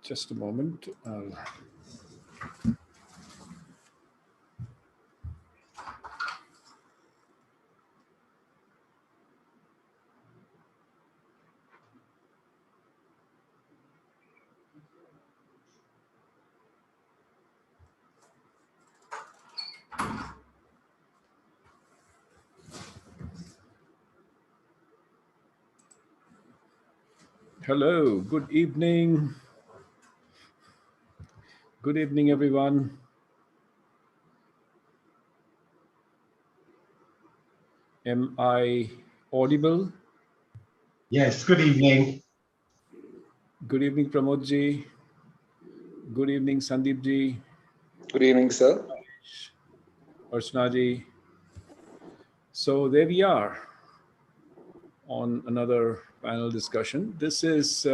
Just a moment. Hello, good evening. Good evening, everyone. Am I audible? Yes, good evening. Good evening, Pramod ji. Good evening, Sandeep ji. Good evening, sir. Archana ji. So there we are on another panel discussion. This is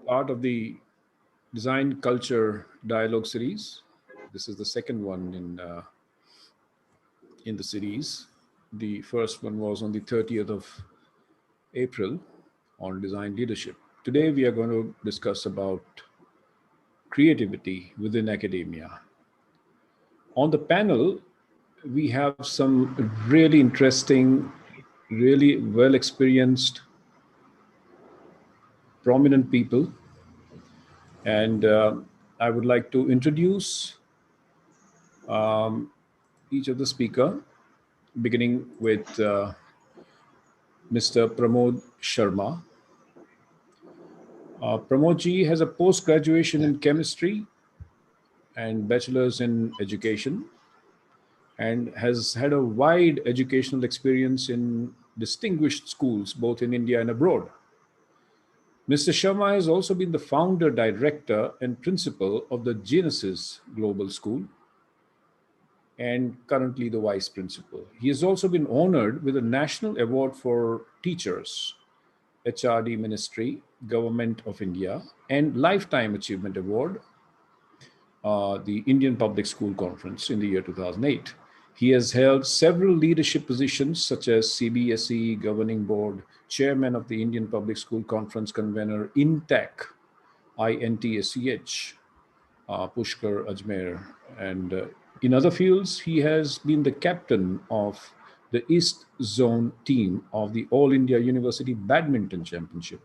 part of the Design Culture Dialogue series. This is the second one in the series. The first one was on the 30th of April on design leadership. Today we are going to discuss about creativity within academia. On the panel, we have some really interesting, really well experienced, prominent people. And I would like to introduce each of the speaker, beginning with Mr. Pramod Sharma. Pramod ji has a post-graduation in chemistry and bachelor's in education, and has had a wide educational experience in distinguished schools, both in India and abroad. Mr. Sharma has also been the founder, director, and principal of the Genesis Global School, and currently the vice principal. He has also been honored with a National Award for Teachers, HRD Ministry, Government of India, and Lifetime Achievement Award, the Indian Public School Conference in the year 2008. He has held several leadership positions such as CBSE Governing Board, Chairman of the Indian Public School Conference Convener, INTAC, INTSEH, Pushkar Ajmer. And in other fields, he has been the captain of the East Zone team of the All India University Badminton Championship,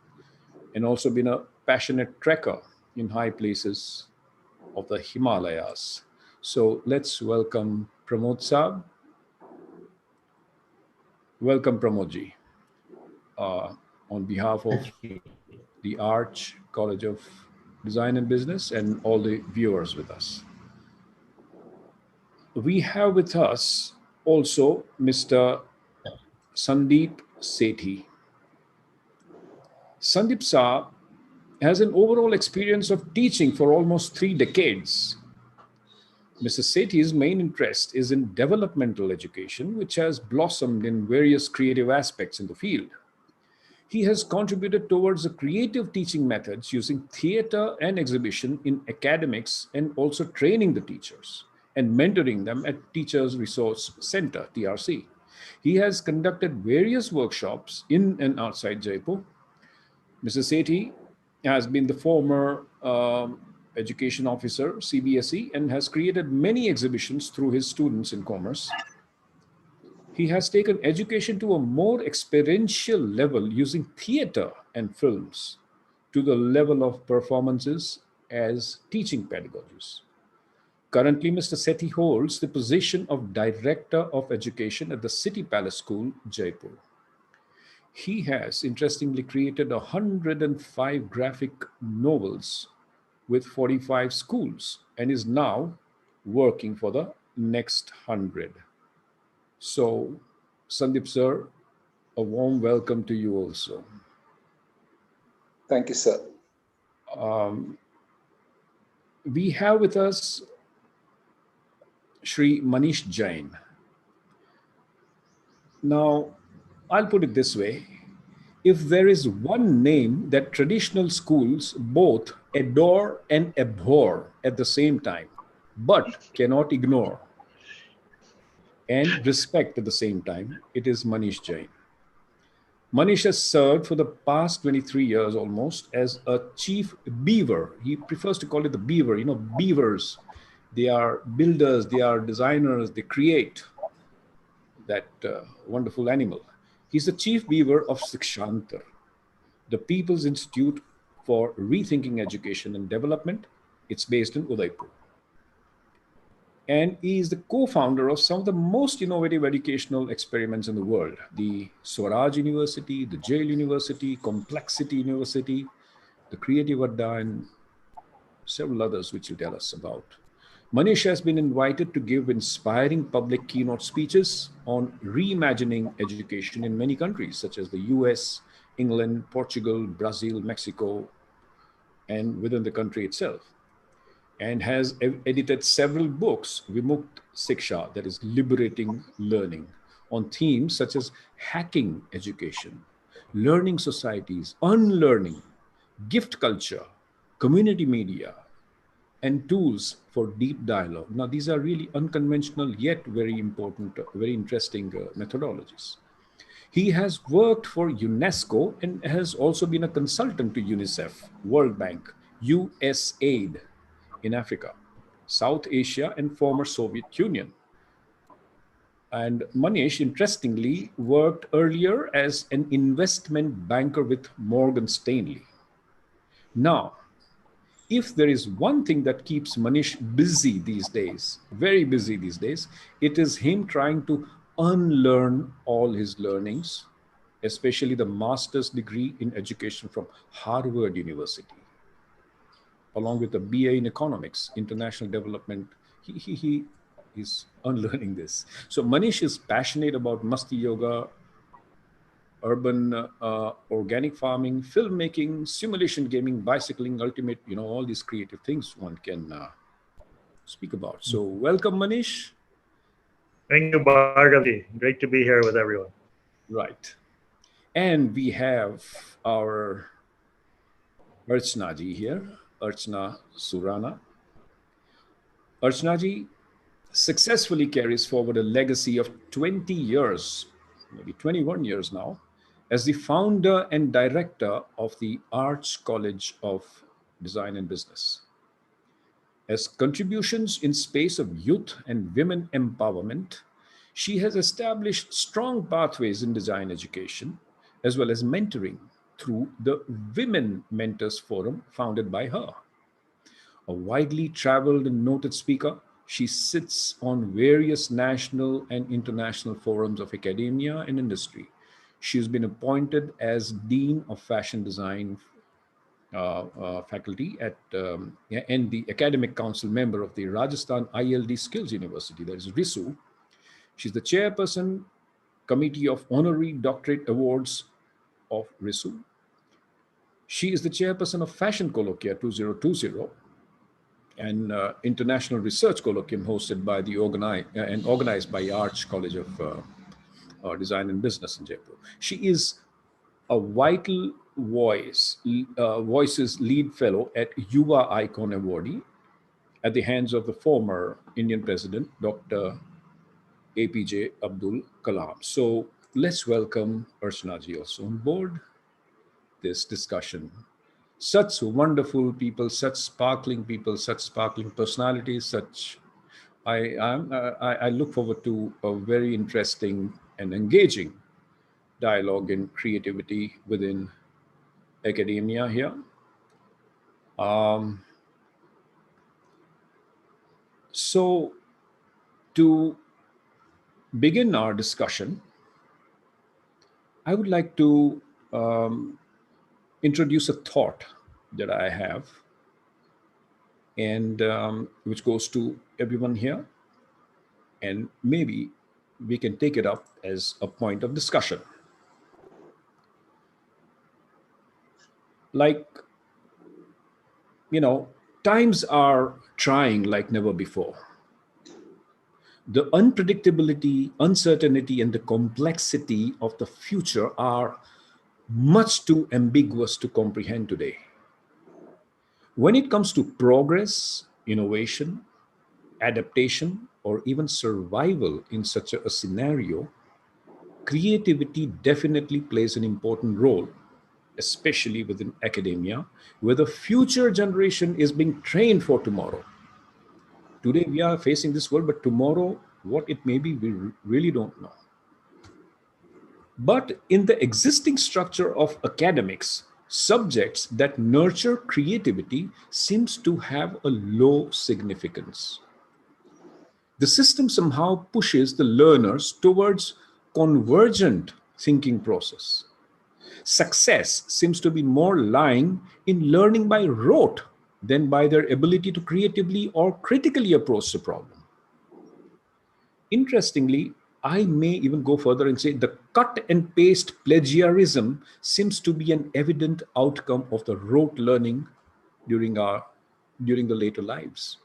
and also been a passionate trekker in high places of the Himalayas. So let's welcome Pramod Saab. Welcome, Pramodji, on behalf of the Arch College of Design and Business and all the viewers with us. We have with us also Mr. Sandeep Seti. Sandeep Saab has an overall experience of teaching for almost 3 decades. Mr. Seti's main interest is in developmental education, which has blossomed in various creative aspects in the field. He has contributed towards the creative teaching methods using theater and exhibition in academics, and also training the teachers and mentoring them at Teachers Resource Center, TRC. He has conducted various workshops in and outside Jaipur. Mr. Seti has been the former education officer, CBSE, and has created many exhibitions through his students in commerce. He has taken education to a more experiential level using theater and films to the level of performances as teaching pedagogies. Currently, Mr. Seti holds the position of Director of Education at the City Palace School, Jaipur. He has interestingly created 105 graphic novels with 45 schools and is now working for the next 100. So, Sandeep sir, a warm welcome to you also. Thank you, sir. We have with us Shri Manish Jain. Now, I'll put it this way. If there is one name that traditional schools both adore and abhor at the same time, but cannot ignore and respect at the same time, it is Manish Jain. Manish has served for the past 23 years almost as a chief beaver. He prefers to call it the beaver. You know, beavers, they are builders, they are designers, they create that wonderful animal. He's the chief beaver of Sikshantar, the People's Institute for Rethinking Education and Development. It's based in Udaipur. And he is the co-founder of some of the most innovative educational experiments in the world: the Swaraj University, the Jail University, Complexity University, the Creative Adda, and several others which he'll tell us about. Manish has been invited to give inspiring public keynote speeches on reimagining education in many countries, such as the US, England, Portugal, Brazil, Mexico, and within the country itself, and has edited several books, Vimukt Siksha, that is liberating learning, on themes such as hacking education, learning societies, unlearning, gift culture, community media, and tools for deep dialogue. Now, these are really unconventional yet very important, very interesting methodologies. He has worked for UNESCO and has also been a consultant to UNICEF, World Bank, USAID in Africa, South Asia, and former Soviet Union. And Manish, interestingly, worked earlier as an investment banker with Morgan Stanley. Now, if there is one thing that keeps Manish busy these days, very busy these days, it is him trying to unlearn all his learnings, especially the master's degree in education from Harvard University, along with a BA in economics, international development. He's unlearning this. So Manish is passionate about Masti Yoga, urban organic farming, filmmaking, simulation gaming, bicycling, ultimate, all these creative things one can speak about. So welcome, Manish. Thank you, Bhargavi. Great to be here with everyone. Right. And we have our Archnaji here, Archna Surana. Archnaji successfully carries forward a legacy of 20 years, maybe 21 years now, as the founder and director of the Arts College of Design and Business. As contributions in space of youth and women empowerment, she has established strong pathways in design education, as well as mentoring through the Women Mentors Forum founded by her. A widely traveled and noted speaker, she sits on various national and international forums of academia and industry. She has been appointed as Dean of Fashion Design faculty at and the academic council member of the Rajasthan ILD Skills University, that is RISU. She's the chairperson committee of honorary doctorate awards of RISU. She is the chairperson of Fashion Colloquia 2020, an international research colloquium hosted by the and organized by Arch College of Design and Business in Jaipur. She is a vital voices lead fellow at Yuva Icon Awardee at the hands of the former Indian President, Dr. APJ Abdul Kalam. So let's welcome Archanaji also on board this discussion. Such wonderful people, such sparkling personalities, I look forward to a very interesting and engaging dialogue and creativity within academia here. So to begin our discussion, I would like to introduce a thought that I have, and which goes to everyone here, and maybe we can take it up as a point of discussion. Like, times are trying like never before. The unpredictability, uncertainty, and the complexity of the future are much too ambiguous to comprehend today. When it comes to progress, innovation, adaptation, or even survival in such a scenario, creativity definitely plays an important role, especially within academia, where the future generation is being trained for tomorrow. Today we are facing this world, but tomorrow, what it may be, we really don't know. But in the existing structure of academics, subjects that nurture creativity seems to have a low significance. The system somehow pushes the learners towards convergent thinking process. Success seems to be more lying in learning by rote than by their ability to creatively or critically approach the problem. Interestingly, I may even go further and say the cut and paste plagiarism seems to be an evident outcome of the rote learning during the later lives.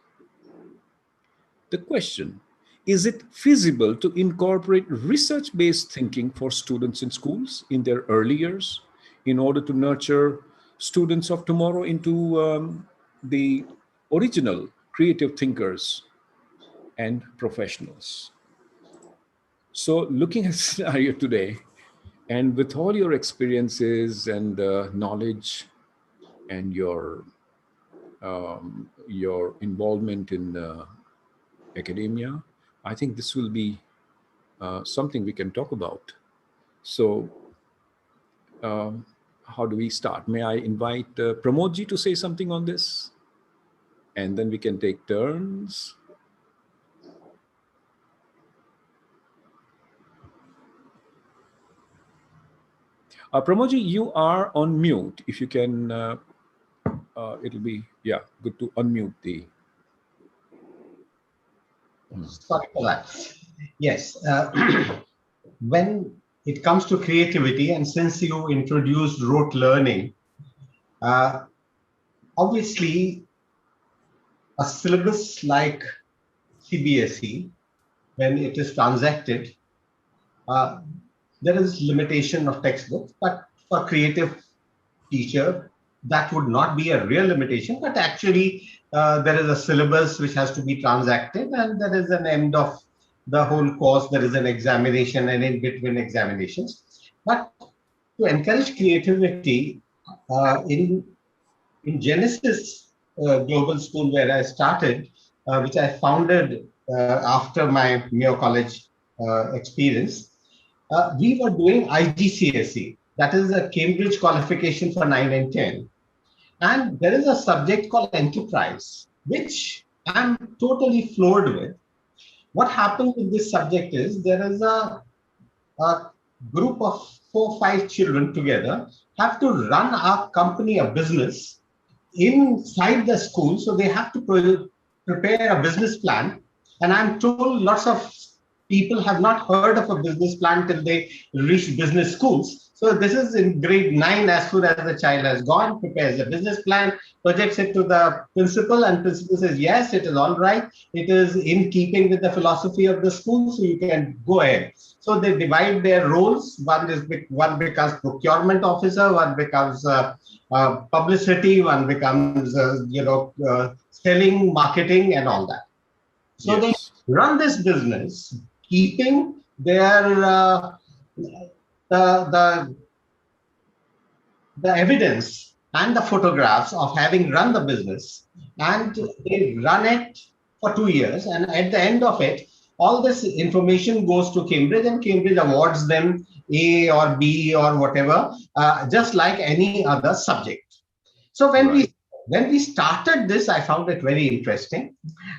The question, is it feasible to incorporate research-based thinking for students in schools in their early years in order to nurture students of tomorrow into the original creative thinkers and professionals? So looking at scenario today, and with all your experiences and knowledge and your involvement in academia, I think this will be something we can talk about. So how do we start? May I invite Pramodji to say something on this? And then we can take turns. Pramodji, you are on mute. If you can, it'll be, yeah, good to unmute the. Sorry for that. Yes. When it comes to creativity, and since you introduced rote learning, obviously a syllabus like CBSE, when it is transacted, there is limitation of textbooks, but for creative teacher, that would not be a real limitation, but actually there is a syllabus which has to be transacted, and there is an end of the whole course, there is an examination and in between examinations. But to encourage creativity, in Genesis Global School, where I started, which I founded after my Mayo College experience, we were doing IGCSE. That is a Cambridge qualification for 9 and 10. And there is a subject called enterprise, which I'm totally floored with. What happened with this subject is there is a group of 4 or 5 children together have to run a company, a business inside the school. So they have to prepare a business plan. And I'm told lots of people have not heard of a business plan till they reach business schools. So this is in grade 9, as soon as the child has gone, prepares a business plan, projects it to the principal, and principal says, yes, it is all right. It is in keeping with the philosophy of the school, so you can go ahead. So they divide their roles. One becomes procurement officer, one becomes publicity, one becomes selling, marketing, and all that. So yes, they run this business, keeping their the evidence and the photographs of having run the business, and they run it for 2 years, and at the end of it, all this information goes to Cambridge, and Cambridge awards them A or B or whatever, just like any other subject. So when we started this, I found it very interesting,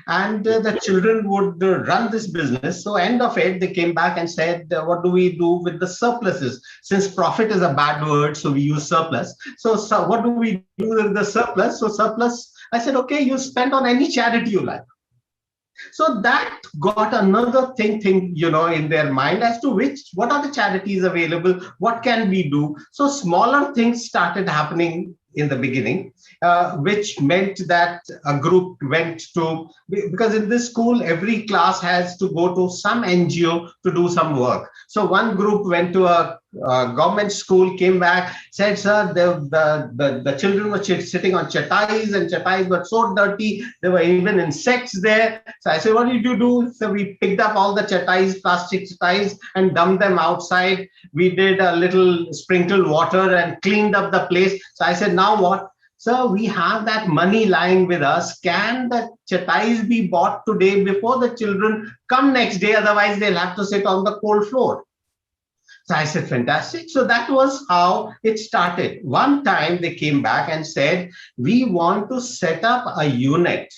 and the children would run this business. So end of it, they came back and said, what do we do with the surpluses? Since profit is a bad word, so we use surplus. So what do we do with the surplus? So surplus, I said, okay, you spend on any charity you like. So that got another thing, in their mind as to what are the charities available, what can we do? So smaller things started happening in the beginning, which meant that a group went to, because in this school, every class has to go to some NGO to do some work. So one group went to a government school came back, said, sir, the children were sitting on chatais, and chatais were so dirty. There were even insects there. So I said, what did you do? So we picked up all the chatais, plastic chatais, and dumped them outside. We did a little sprinkled water and cleaned up the place. So I said, now what? So we have that money lying with us. Can the chatais be bought today before the children come next day? Otherwise, they'll have to sit on the cold floor. So I said, fantastic. So that was how it started. One time they came back and said, we want to set up a unit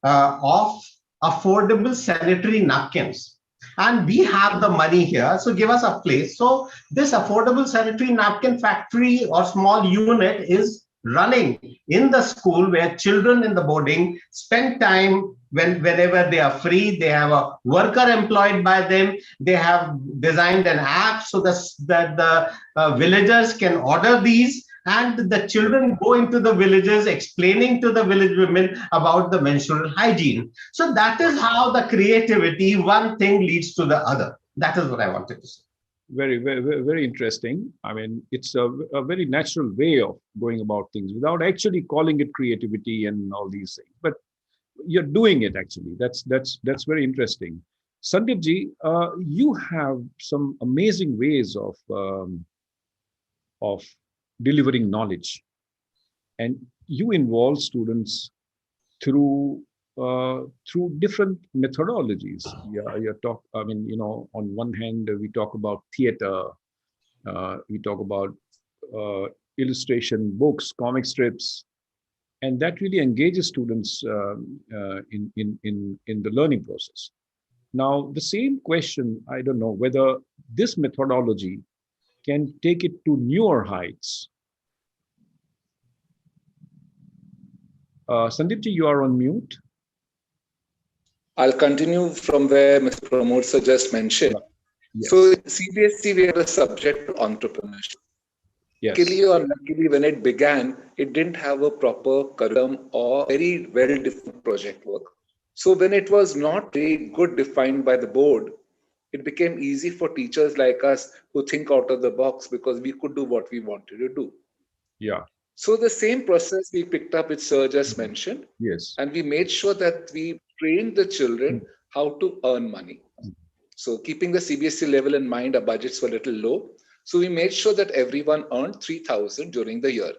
of affordable sanitary napkins. And we have the money here, so give us a place. So this affordable sanitary napkin factory or small unit is running in the school, where children in the boarding spend time whenever they are free. They have a worker employed by them. They have designed an app so that the villagers can order these, and the children go into the villages explaining to the village women about the menstrual hygiene. So that is how the creativity, one thing leads to the other. That is what I wanted to say. Very interesting. I mean, it's a very natural way of going about things without actually calling it creativity and all these things. But you're doing it actually. That's very interesting. Sandeep ji, you have some amazing ways of delivering knowledge, and you involve students through through different methodologies. I mean, on one hand, we talk about theater, we talk about illustration, books, comic strips, and that really engages students in the learning process. Now, the same question, I don't know whether this methodology can take it to newer heights. Sandeep ji, you are on mute. I'll continue from where Mr. Pramod Sir just mentioned. Yes. So in CBSE, we had a subject of entrepreneurship. Yes. Luckily or unluckily, when it began, it didn't have a proper curriculum or very well-defined project work. So when it was not very good defined by the board, it became easy for teachers like us who think out of the box, because we could do what we wanted to do. Yeah. So the same process we picked up, which Sir just mentioned, Yes. and we made sure that we trained the children how to earn money. So keeping the CBSE level in mind, our budgets were a little low. So we made sure that everyone earned 3,000 during the year.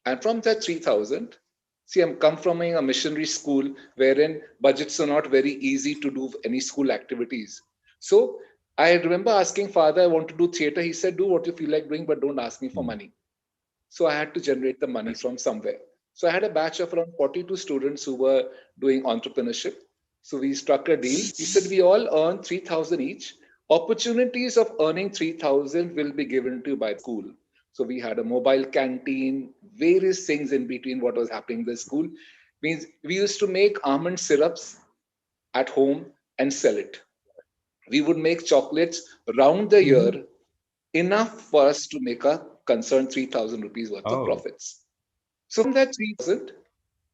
And from that 3,000, see, I'm come from a missionary school wherein budgets are not very easy to do any school activities. So I remember asking father, I want to do theater. He said, do what you feel like doing, but don't ask me for money. So I had to generate the money from somewhere. So I had a batch of around 42 students who were doing entrepreneurship. So we struck a deal. We said we all earn 3,000 each. Opportunities of earning 3,000 will be given to you by the school. So we had a mobile canteen, various things in between what was happening in the school. Means we used to make almond syrups at home and sell it. We would make chocolates round the year, enough for us to make a concerned 3,000 rupees worth of profits. So from that 3,000,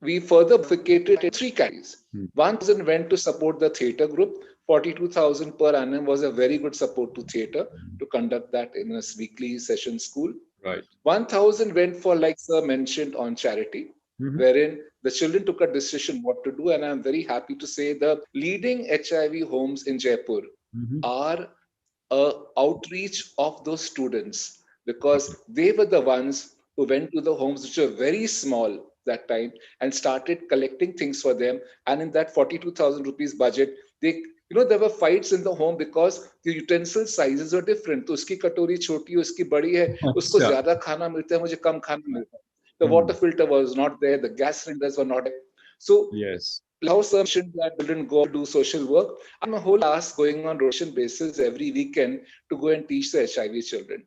we further bifurcated in three categories. 1,000 went to support the theatre group. 42,000 per annum was a very good support to theatre to conduct that in a weekly session school. Right. 1,000 went for, like Sir mentioned, on charity, wherein the children took a decision what to do. And I'm very happy to say the leading HIV homes in Jaipur are outreach of those students, because they were the ones who went to the homes which were very small that time and started collecting things for them. And in that 42,000 rupees budget, they, there were fights in the home because the utensil sizes are different. तो उसकी कटोरी छोटी है, उसकी बड़ी है, उसको ज़्यादा खाना मिलता है, मुझे कम खाना मिलता है. The water filter was not there, the gas cylinders were not there. So yes, how Sir mentioned that children go to do social work. I'm a whole class going on rotation basis every weekend to go and teach the HIV children.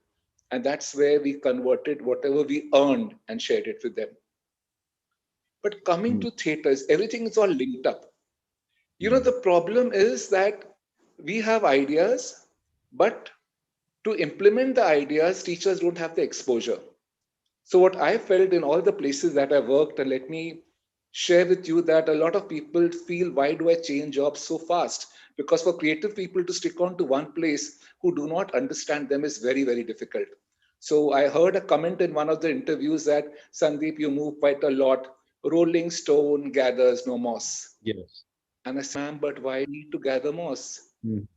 And that's where we converted whatever we earned and shared it with them. But coming to theaters, everything is all linked up. The problem is that we have ideas, but to implement the ideas, teachers don't have the exposure. So what I felt in all the places that I worked, and let me share with you that a lot of people feel, why do I change jobs so fast? Because for creative people to stick on to one place who do not understand them is very, very difficult. So I heard a comment in one of the interviews that, Sandeep, you move quite a lot. Rolling stone gathers no moss. Yes. And I said, ma'am, but why need to gather moss? Mm.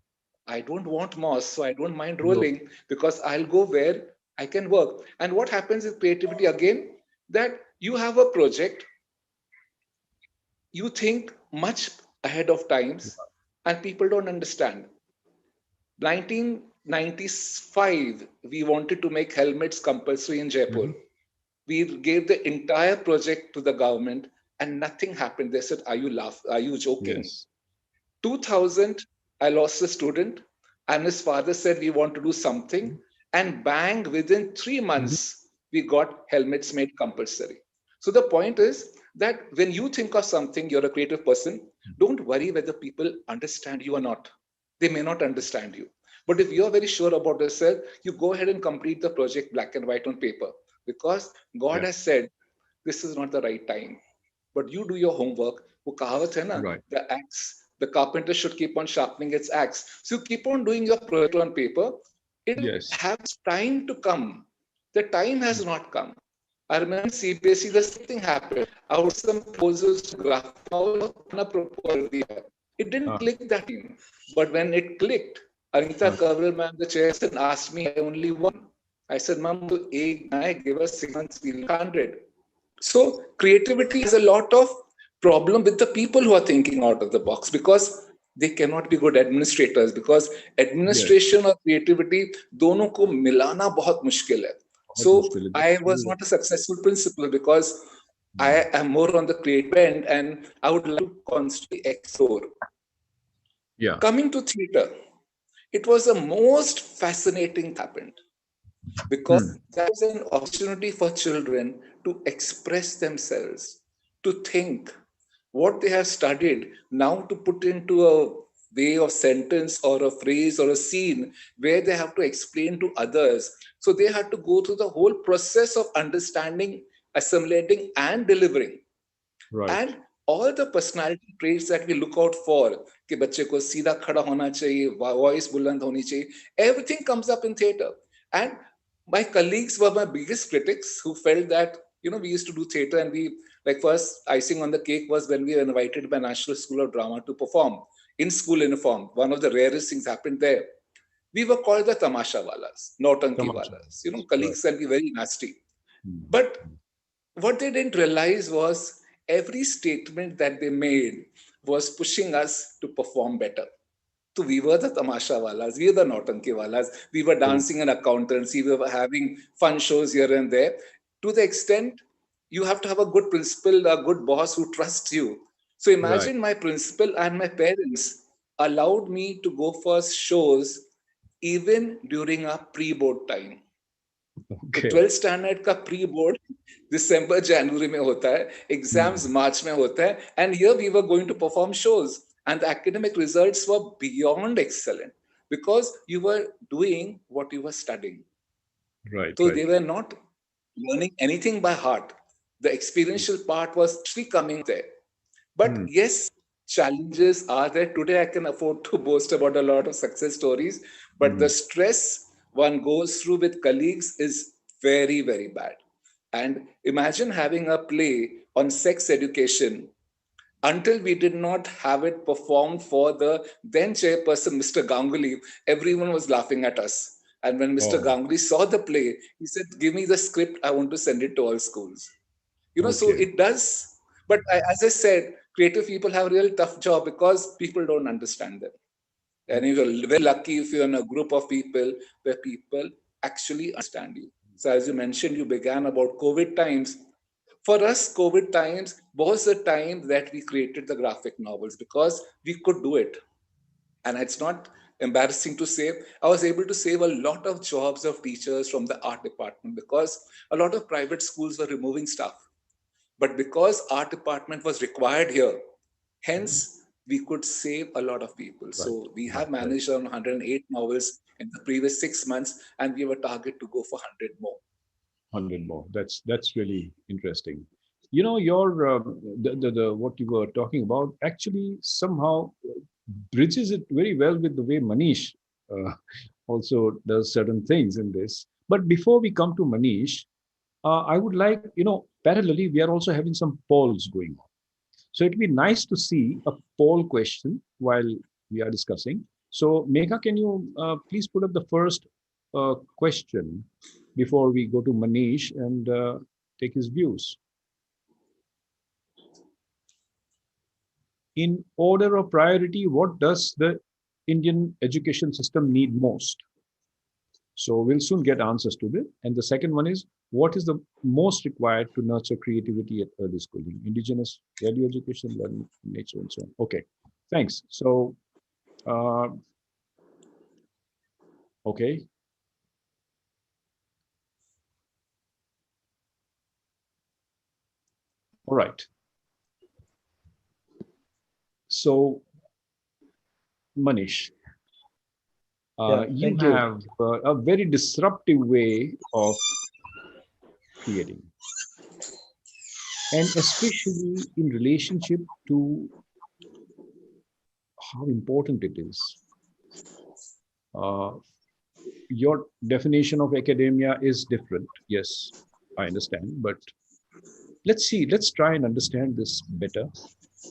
I don't want moss, so I don't mind No. rolling because I'll go where I can work. And what happens with creativity again, that you have a project, you think much ahead of times, and people don't understand. 1995, we wanted to make helmets compulsory in Jaipur. Mm-hmm. We gave the entire project to the government, and nothing happened. They said, "Are you laughing? Are you joking?" Yes. 2000, I lost a student, and his father said, "We want to do something." And bang, within 3 months, we got helmets made compulsory. So the point is that when you think of something, you're a creative person, don't worry whether people understand you or not. They may not understand you. But if you're very sure about yourself, you go ahead and complete the project black and white on paper, because God Yeah. has said, this is not the right time. But you do your homework. वो कहावत है ना, Right. the carpenter should keep on sharpening its axe. So you keep on doing your project on paper. It will Yes. have time to come. The time has not come. I remember CBSE, the same thing happened. I would some proposals to graphic novel, proposal. It didn't Ah. click that time. But when it clicked, Anita Ah. Kaval, ma'am, the chairperson, asked me, I only one. I said, ma'am, give us 6 months, we'll 100. So creativity has a lot of problem with the people who are thinking out of the box, because they cannot be good administrators, because Yes. administration और creativity दोनों को मिलाना बहुत मुश्किल है. बहुत So मुश्किल है. I That's was true. not a successful principal because I am more on the creative end, and I would like to constantly explore. Yeah. Coming to theatre, it was the most fascinating happened, because that was an opportunity for children to express themselves, to think what they have studied, now to put into a way of sentence or a phrase or a scene where they have to explain to others. So they had to go through the whole process of understanding, assimilating, and delivering. Right. And all the personality traits that we look out for, कि बच्चे को सीधा खड़ा होना चाहिए, voice बुलंद होनी चाहिए, everything comes up in theatre. And my colleagues were my biggest critics, who felt that, we used to do theatre, and we, like, first icing on the cake was when we were invited by National School of Drama to perform in school uniform. One of the rarest things happened there. We were called the tamasha walas, nautanki Tamasha. walas. Colleagues can be very nasty. But what they didn't realize was every statement that they made was pushing us to perform better. So we were the tamasha walas, we were the nautanki walas, we were dancing in accountancy, we were having fun shows here and there. To the extent, you have to have a good principal, a good boss who trusts you. So Right. imagine my principal and my parents allowed me to go for shows even during our pre-board time. तो Okay. 12th standard का pre board दिसंबर जनवरी में होता है, exams मार्च में होता है, and here we were going to perform shows, and the academic results were beyond excellent because you were doing what you were studying. Right. So Right. they were not learning anything by heart. The experiential part was actually coming there. But yes, challenges are there. Today, I can afford to boast about a lot of success stories, but the stress one goes through with colleagues is very, very bad. And imagine having a play on sex education. Until we did not have it performed for the then chairperson, Mr. Ganguly, everyone was laughing at us. And when Mr. Oh. Ganguly saw the play, he said, "Give me the script. I want to send it to all schools." So Okay. it does. But as I said, creative people have a real tough job because people don't understand them. And you're very lucky if you're in a group of people where people actually understand you. So as you mentioned, you began about COVID times. For us, COVID times was the time that we created the graphic novels because we could do it. And it's not embarrassing to say, I was able to save a lot of jobs of teachers from the art department because a lot of private schools were removing staff. But because art department was required here, hence we could save a lot of people. So we have managed around 108 novels in the previous 6 months, and we have a target to go for 100 more. 100 more. That's really interesting. You know, your the what you were talking about actually somehow bridges it very well with the way Manish uh, also does certain things in this. But before we come to Manish, I would like, parallelly, we are also having some polls going on. So it'd be nice to see a poll question while we are discussing. So, Megha, can you please put up the first question before we go to Manish and take his views? In order of priority, what does the Indian education system need most? So we'll soon get answers to this. And the second one is, what is the most required to nurture creativity at early schooling? Indigenous value education, learning, nature, and so on. Okay, thanks. So, uh, okay. All right. So, Manish, Yeah, you thank you. have a very disruptive way of creating, and especially in relationship to how important it is. Uh, your definition of academia is different. Yes, I understand. But let's try and understand this better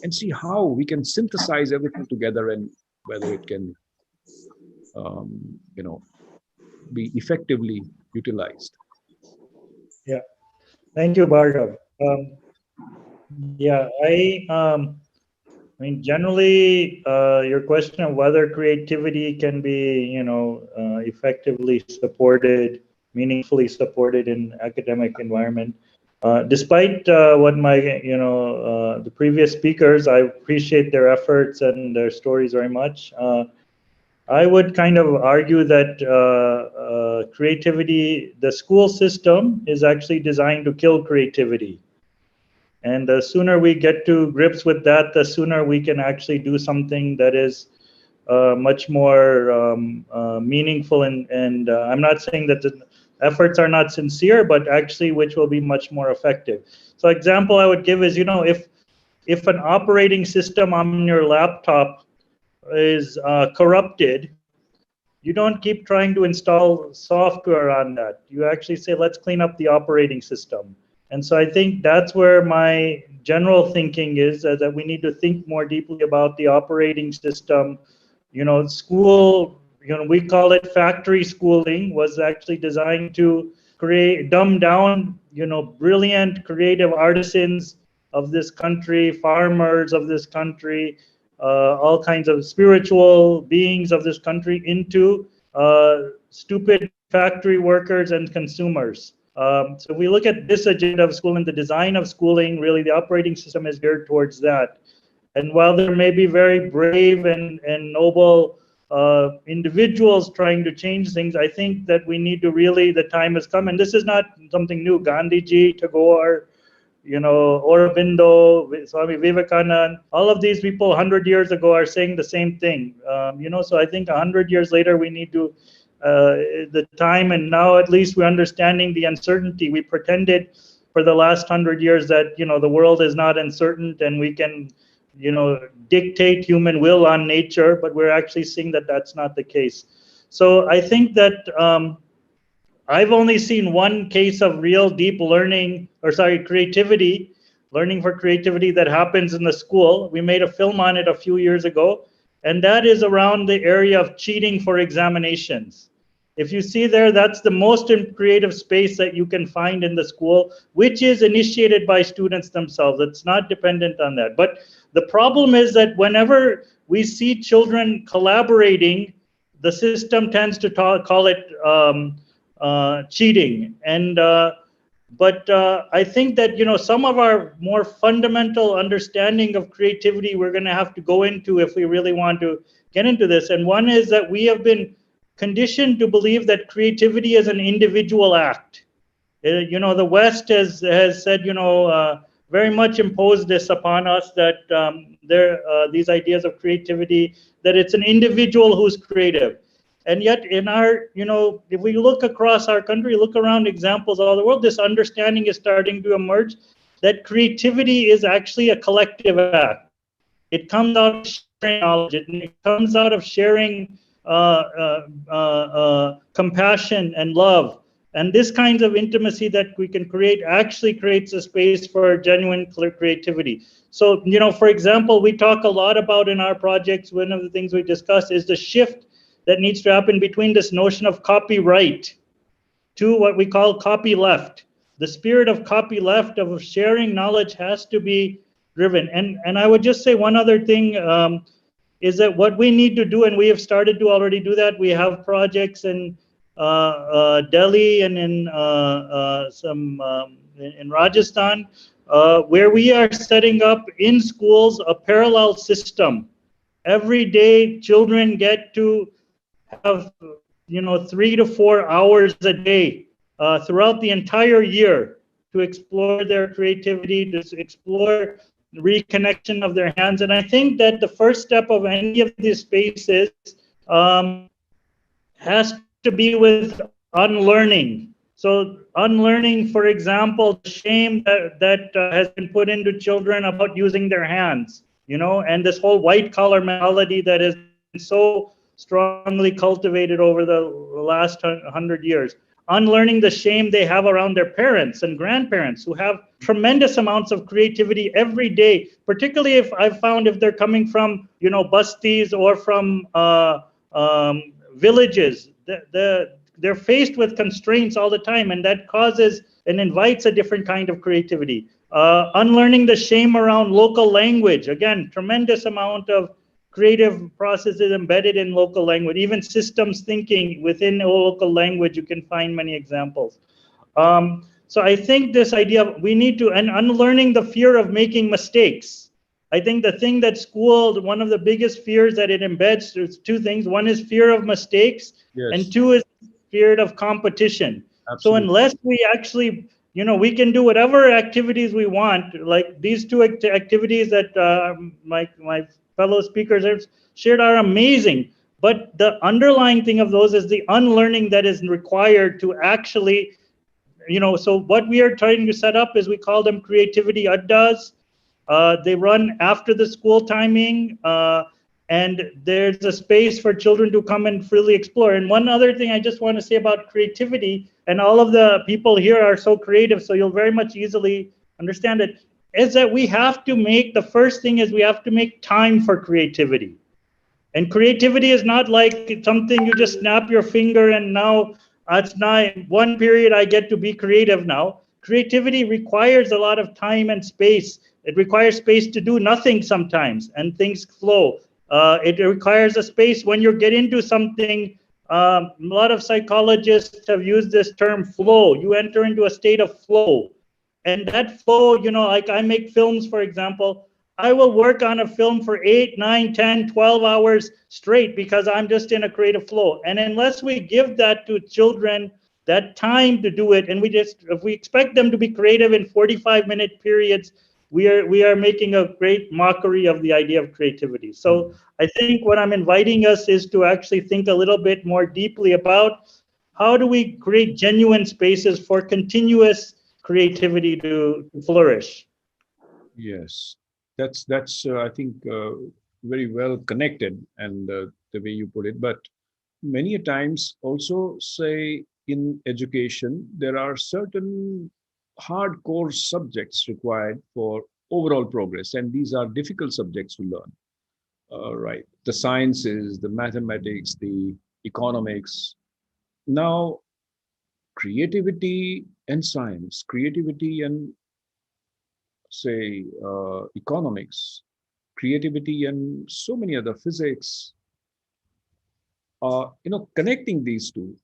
and see how we can synthesize everything together and whether it can, you know, be effectively utilized. Yeah, thank you, Bhargav. Yeah, I mean, generally, your question of whether creativity can be, effectively supported, meaningfully supported in academic environment. Despite what the previous speakers, I appreciate their efforts and their stories very much. I would kind of argue that creativity, the school system is actually designed to kill creativity. And the sooner we get to grips with that, the sooner we can actually do something that is much more meaningful. And I'm not saying that the efforts are not sincere, but actually which will be much more effective. So example I would give is, if an operating system on your laptop is corrupted, you don't keep trying to install software on that. You actually say, let's clean up the operating system. And so I think that's where my general thinking is, that we need to think more deeply about the operating system. School, we call it factory schooling, was actually designed to dumb down, brilliant creative artisans of this country, farmers of this country, all kinds of spiritual beings of this country into stupid factory workers and consumers. So we look at this agenda of school and the design of schooling, really the operating system is geared towards that. And while there may be very brave and noble individuals trying to change things, I think that we need to really, the time has come, and this is not something new. Gandhiji, Tagore, Aurobindo, Swami Vivekananda, all of these people 100 years ago are saying the same thing. So I think 100 years later, we need to, the time, and now at least we're understanding the uncertainty. We pretended for the last 100 years that, the world is not uncertain and we can, dictate human will on nature, but we're actually seeing that that's not the case. So I think that I've only seen one case of real deep creativity, learning for creativity that happens in the school. We made a film on it a few years ago, and that is around the area of cheating for examinations. If you see there, that's the most creative space that you can find in the school, which is initiated by students themselves. It's not dependent on that. But the problem is that whenever we see children collaborating, the system tends to call it cheating. But I think that some of our more fundamental understanding of creativity we're going to have to go into if we really want to get into this. And one is that we have been conditioned to believe that creativity is an individual act. The West has said, very much imposed this upon us, that these ideas of creativity, that it's an individual who's creative. And yet in our, if we look across our country, look around examples all over the world, this understanding is starting to emerge that creativity is actually a collective act. It comes out of sharing knowledge. It comes out of sharing compassion and love. And this kind of intimacy that we can create actually creates a space for genuine creativity. So, for example, we talk a lot about in our projects, one of the things we discuss is the shift that needs to happen between this notion of copyright to what we call copyleft. The spirit of copyleft, of sharing knowledge, has to be driven. And I would just say one other thing, is that what we need to do, and we have started to already do that, we have projects in Delhi and in in Rajasthan, where we are setting up in schools a parallel system. Every day, children get to have 3 to 4 hours a day throughout the entire year to explore their creativity, to explore reconnection of their hands. And I think that the first step of any of these spaces has to be with unlearning. So unlearning, for example, the shame that has been put into children about using their hands, and this whole white collar mentality that has been so strongly cultivated over the last 100 years. Unlearning the shame they have around their parents and grandparents who have tremendous amounts of creativity every day, particularly if I've found if they're coming from, busties or from villages. They're faced with constraints all the time, and that causes and invites a different kind of creativity. Unlearning the shame around local language. Again, tremendous amount of creative processes embedded in local language, even systems thinking within a local language, you can find many examples. So I think this idea of we need to, and unlearning the fear of making mistakes. I think the thing that school, one of the biggest fears that it embeds, there's two things. One is fear of mistakes, Yes. and two is fear of competition. Absolutely. So unless we actually, we can do whatever activities we want, like these two activities that my fellow speakers have shared are amazing. But the underlying thing of those is the unlearning that is required to actually, so what we are trying to set up is we call them creativity addas. They run after the school timing, and there's a space for children to come and freely explore. And one other thing I just want to say about creativity, and all of the people here are so creative, so you'll very much easily understand it, is that we have to make, the first thing is we have to make time for creativity. And creativity is not like something you just snap your finger and now it's not one period I get to be creative now. Creativity requires a lot of time and space. It requires space to do nothing sometimes and things flow. It requires a space when you get into something. A lot of psychologists have used this term flow. You enter into a state of flow. And that flow, like I make films, for example, I will work on a film for 8, 9, 10, 12 hours straight because I'm just in a creative flow. And unless we give that to children, that time to do it, and if we expect them to be creative in 45-minute periods, we are making a great mockery of the idea of creativity. So I think what I'm inviting us is to actually think a little bit more deeply about how do we create genuine spaces for continuous creativity to flourish. Yes, that's I think very well connected, and the way you put it. But many a times also say in education there are certain hardcore subjects required for overall progress, and these are difficult subjects to learn. Right, the sciences, the mathematics, the economics. Now, creativity and science, creativity and say economics, creativity and so many other physics, connecting these two.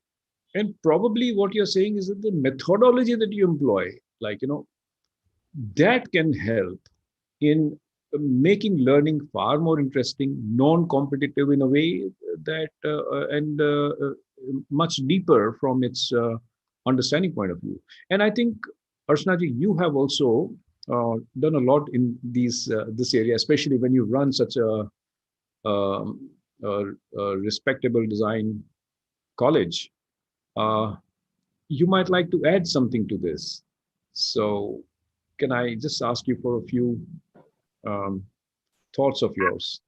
And probably what you're saying is that the methodology that you employ, like, that can help in making learning far more interesting, non-competitive in a way that, and much deeper from its understanding point of view. And I think, Arshanaji, you have also done a lot in this area, especially when you run such um, a respectable design college. Uh, you might like to add something to this. So, can I just ask you for a few um, thoughts of yours?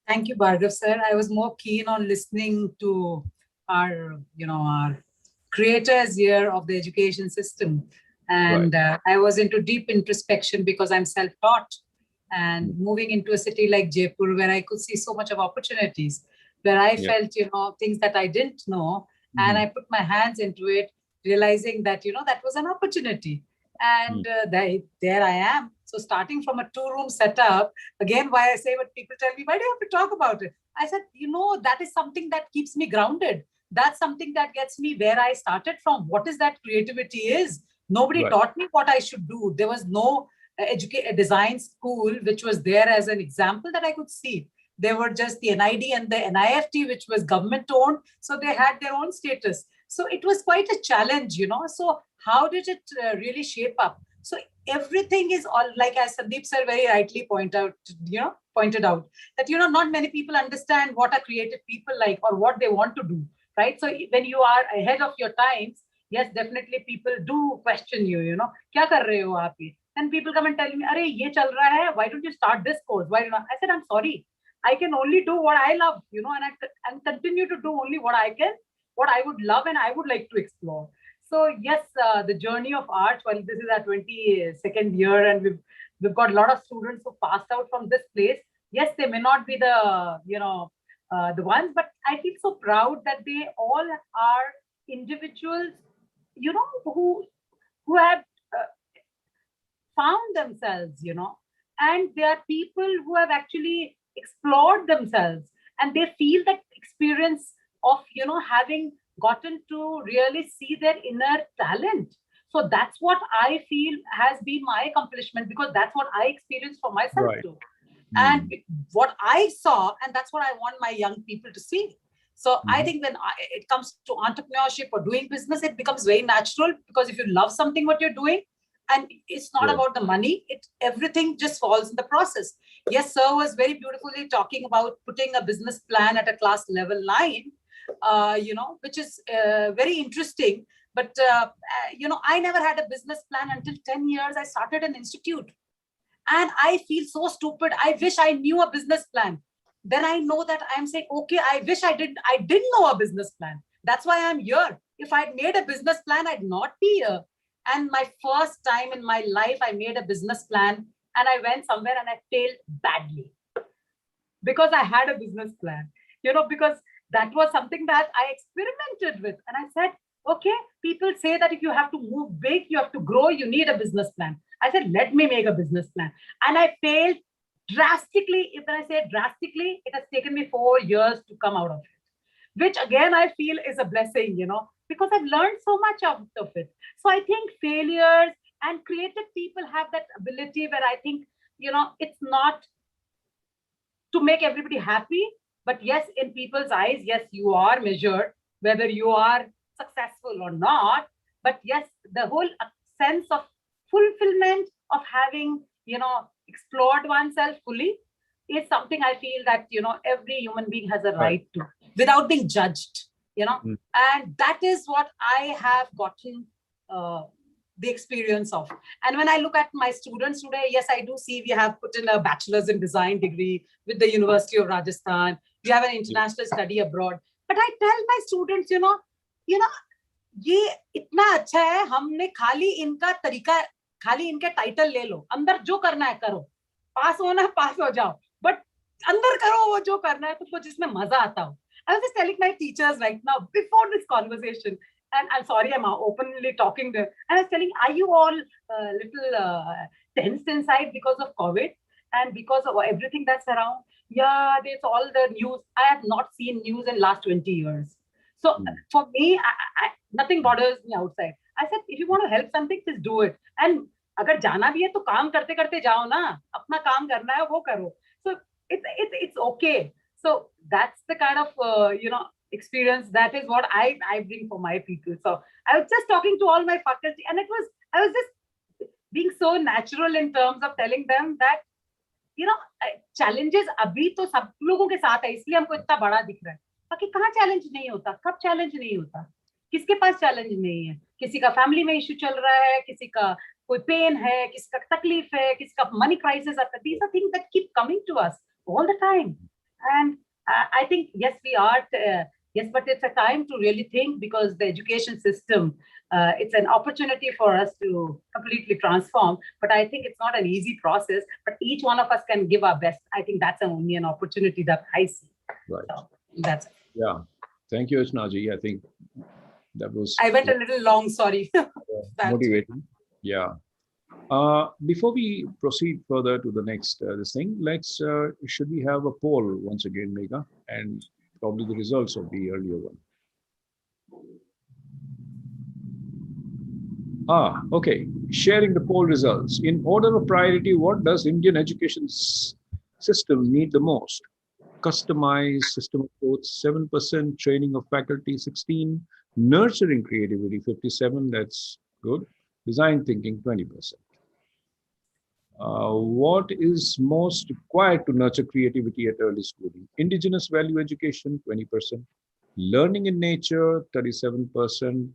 Thank you, Bhargav sir. I was more keen on listening to our, our creators here of the education system. And I was into deep introspection because I'm self-taught, and moving into a city like Jaipur, where I could see so much of opportunities, where I felt, things that I didn't know, and I put my hands into it, realizing that, that was an opportunity. And there I am. So starting from a 2-room setup, again, why I say what people tell me, why do you have to talk about it? I said, that is something that keeps me grounded. That's something that gets me where I started from. What is that creativity is? Nobody taught me what I should do. There was no design school which was there as an example that I could see. There were just the NID and the NIFT, which was government owned. So they had their own status. So it was quite a challenge, So how did it really shape up? So everything is all, like as Sandeep sir very rightly pointed out that, not many people understand what are creative people like or what they want to do, right? So when you are ahead of your times, yes, definitely people do question you, kya kar rahe ho aap ye? Then people come and tell me, "Arey, ye chal raha hai. Why don't you start this course? Why not?" I said, "I'm sorry. I can only do what I love, and continue to do only what I can, what I would love and I would like to explore." So yes, the journey of art, well, this is our 22nd year, and we've got a lot of students who passed out from this place. Yes, they may not be the, the ones, but I feel so proud that they all are individuals, who have found themselves, and they are people who have actually explored themselves, and they feel that experience of, having gotten to really see their inner talent. So that's what I feel has been my accomplishment, because that's what I experienced for myself too. And what I saw, and that's what I want my young people to see. So I think when it comes to entrepreneurship or doing business, it becomes very natural, because if you love something, what you're doing, and it's not about the money, everything just falls in the process. Yes, sir was very beautifully talking about putting a business plan at a class level 9, which is very interesting. But, I never had a business plan until 10 years. I started an institute, and I feel so stupid. I wish I knew a business plan. Then I know that I'm saying, okay, I wish I didn't know a business plan. That's why I'm here. If I'd made a business plan, I'd not be here. And my first time in my life, I made a business plan, and I went somewhere and I failed badly because I had a business plan, because that was something that I experimented with. And I said, okay, people say that if you have to move big, you have to grow, you need a business plan. I said, let me make a business plan. And I failed drastically. If I say drastically, it has taken me 4 years to come out of it, which again, I feel is a blessing, because I've learned so much out of it. So I think failures and creative people have that ability where I think, it's not to make everybody happy, but yes, in people's eyes, yes, you are measured whether you are successful or not. But yes, the whole sense of fulfillment of having, explored oneself fully is something I feel that, every human being has a right to, without being judged, and that is what I have gotten the experience of. And when I look at my students today, yes, I do see we have put in a bachelor's in design degree with the University of Rajasthan. We have an international study abroad. But I tell my students, ये इतना अच्छा है, हमने खाली इनके title ले लो, अंदर जो करना है करो, पास होना है पास हो जाओ, बट अंदर करो वो जो करना है, तुमको जिसमें मजा आता हो. I was just telling my teachers right now before this conversation, and I'm sorry, I'm openly talking there, and I was telling, are you all little tensed inside because of COVID and because of everything that's around? Yeah, there's all the news. I have not seen news in last 20 years. So for me, nothing bothers me outside. I said, if you want to help something, just do it. And अगर जाना भी है तो काम करते करते जाओ ना, अपना काम करना है वो करो. So it's okay. So that's the kind of experience, that is what I bring for my people. So I was just talking to all my faculty, and I was just being so natural in terms of telling them that challenges अभी तो सब लोगों के साथ है, इसलिए हमको इतना बड़ा दिख रहा है. बाकी कहाँ चैलेंज नहीं होता, कब चैलेंज नहीं होता, किसके पास चैलेंज नहीं है? किसी का फैमिली में इश्यू चल रहा है, किसी का koi pain hai, kiska takleef hai, kiska money crisis. These are things that keep coming to us all the time. And I think, yes, we are, yes, but it's a time to really think, because the education system, it's an opportunity for us to completely transform. But I think it's not an easy process, but each one of us can give our best. I think that's only an opportunity that I see. Right. So that's it. Yeah. Thank you, Ashnaji. I think that was I went a little long, sorry. motivating. Yeah. Before we proceed further to the next this thing, let's should we have a poll once again, Megha, and probably the results of the earlier one. Okay. Sharing the poll results. In order of priority, what does Indian education system need the most? Customized system approach, 7%, training of faculty, 16, nurturing creativity, 57, that's good, design thinking, 20%. What is most required to nurture creativity at early schooling? Indigenous value education, 20%. Learning in nature, 37%.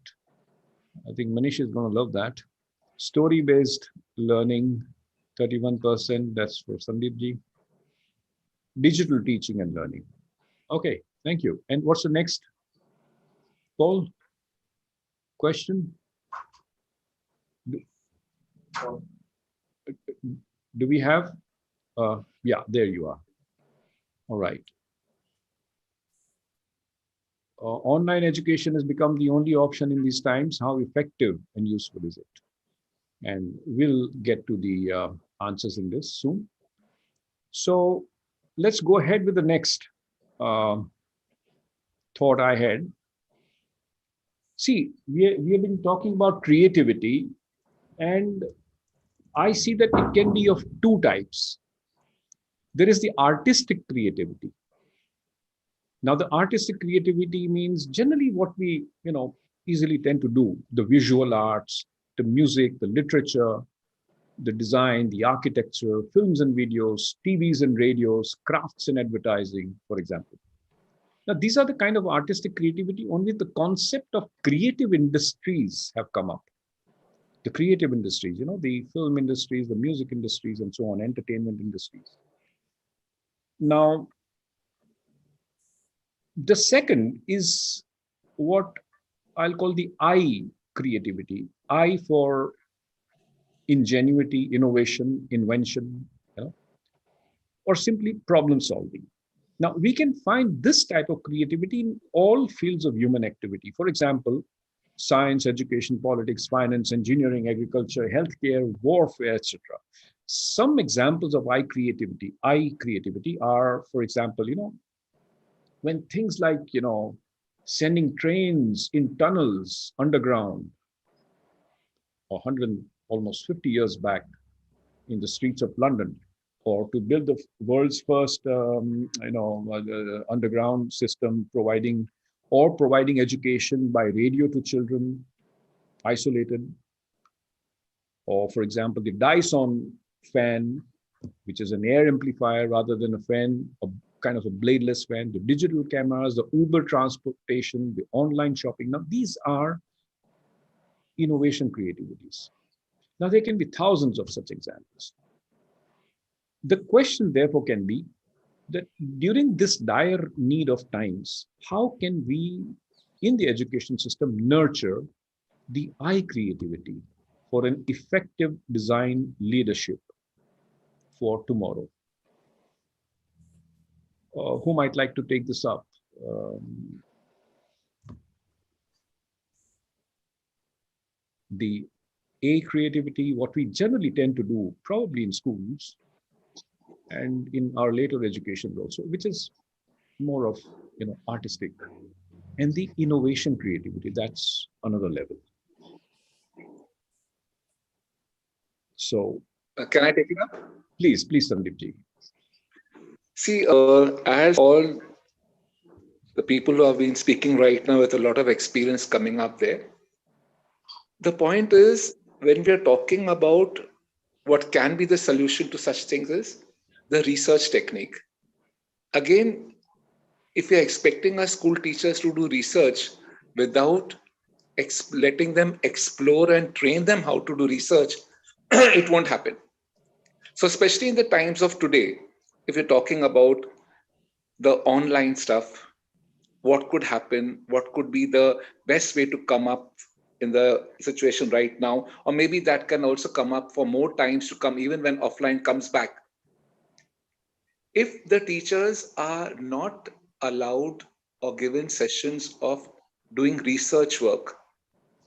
I think Manish is going to love that. Story-based learning, 31%. That's for Sandeep ji. Digital teaching and learning. Okay, thank you. And what's the next poll question? Do we have? Yeah, there you are. All right. Online education has become the only option in these times. How effective and useful is it? And we'll get to the answers in this soon. So let's go ahead with the next thought I had. See, we have been talking about creativity, and I see that it can be of two types. There is the artistic creativity. Now, the artistic creativity means generally what we, easily tend to do: the visual arts, the music, the literature, the design, the architecture, films and videos, TVs and radios, crafts and advertising, for example. Now, these are the kind of artistic creativity. Only the concept of creative industries have come up. The creative industries, the film industries, the music industries, and so on, entertainment industries. Now, the second is what I'll call the I creativity. I for ingenuity, innovation, invention, or simply problem solving. Now, we can find this type of creativity in all fields of human activity. For example, science, education, politics, finance, engineering, agriculture, healthcare, warfare, etc. Some examples of I creativity are, for example, when things like, sending trains in tunnels underground, 100, almost 50 years back in the streets of London, or to build the world's first, underground system providing education by radio to children isolated. Or, for example, the Dyson fan, which is an air amplifier rather than a fan, a kind of a bladeless fan, the digital cameras, the Uber transportation, the online shopping. Now, these are innovation creativities. Now, there can be thousands of such examples. The question, therefore, can be that during this dire need of times, how can we, in the education system, nurture the I creativity for an effective design leadership for tomorrow? Who might like to take this up? The A creativity, what we generally tend to do, probably in schools and in our later education also, which is more of, artistic. And the innovation creativity, that's another level. So, Can I take it up? please, Sandeep ji. See, as all the people who have been speaking right now with a lot of experience coming up there, the point is, when we are talking about what can be the solution to such things, is the research technique. Again, if we are expecting our school teachers to do research without letting them explore and train them how to do research, it won't happen. So especially in the times of today, if you're talking about the online stuff, what could happen, what could be the best way to come up in the situation right now, or maybe that can also come up for more times to come, even when offline comes back. If the teachers are not allowed or given sessions of doing research work,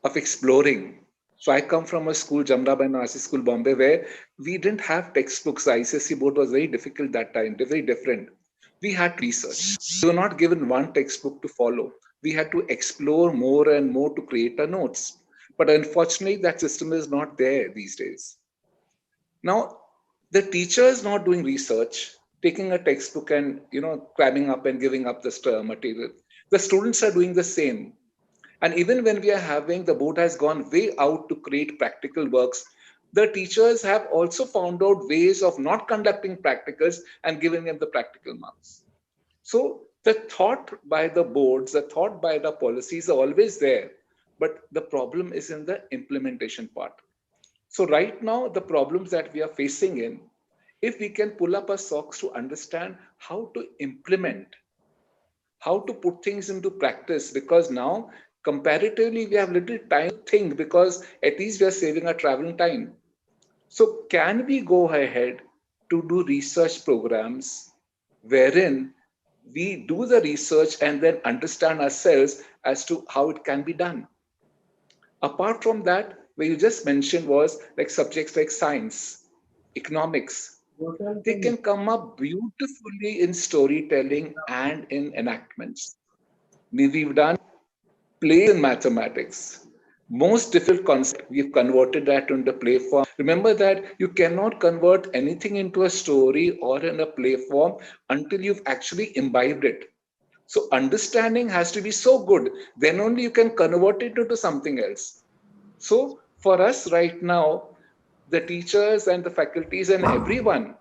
of exploring. So I come from a school, Jamnabai Nasi School, Bombay, where we didn't have textbooks. The ICSE board was very difficult that time, very different. We had research. We were not given one textbook to follow. We had to explore more and more to create our notes. But unfortunately, that system is not there these days. Now, the teacher is not doing research, taking a textbook and cramming up and giving up this material. The students are doing the same. And even when we are having, the board has gone way out to create practical works, the teachers have also found out ways of not conducting practicals and giving them the practical marks. So the thought by the boards, the thought by the policies are always there, but the problem is in the implementation part. So right now, the problems that we are facing in, if we can pull up our socks to understand how to implement, how to put things into practice, because now comparatively we have little time to think, because at least we are saving our traveling time. So can we go ahead to do research programs wherein we do the research and then understand ourselves as to how it can be done? Apart from that, what you just mentioned was like subjects like science, economics, they can come up beautifully in storytelling and in enactments. We've done plays in mathematics. Most difficult concept, we've converted that into play form. Remember that you cannot convert anything into a story or in a play form until you've actually imbibed it. So understanding has to be so good, then only you can convert it into something else. So for us right now, the teachers and the faculties and everyone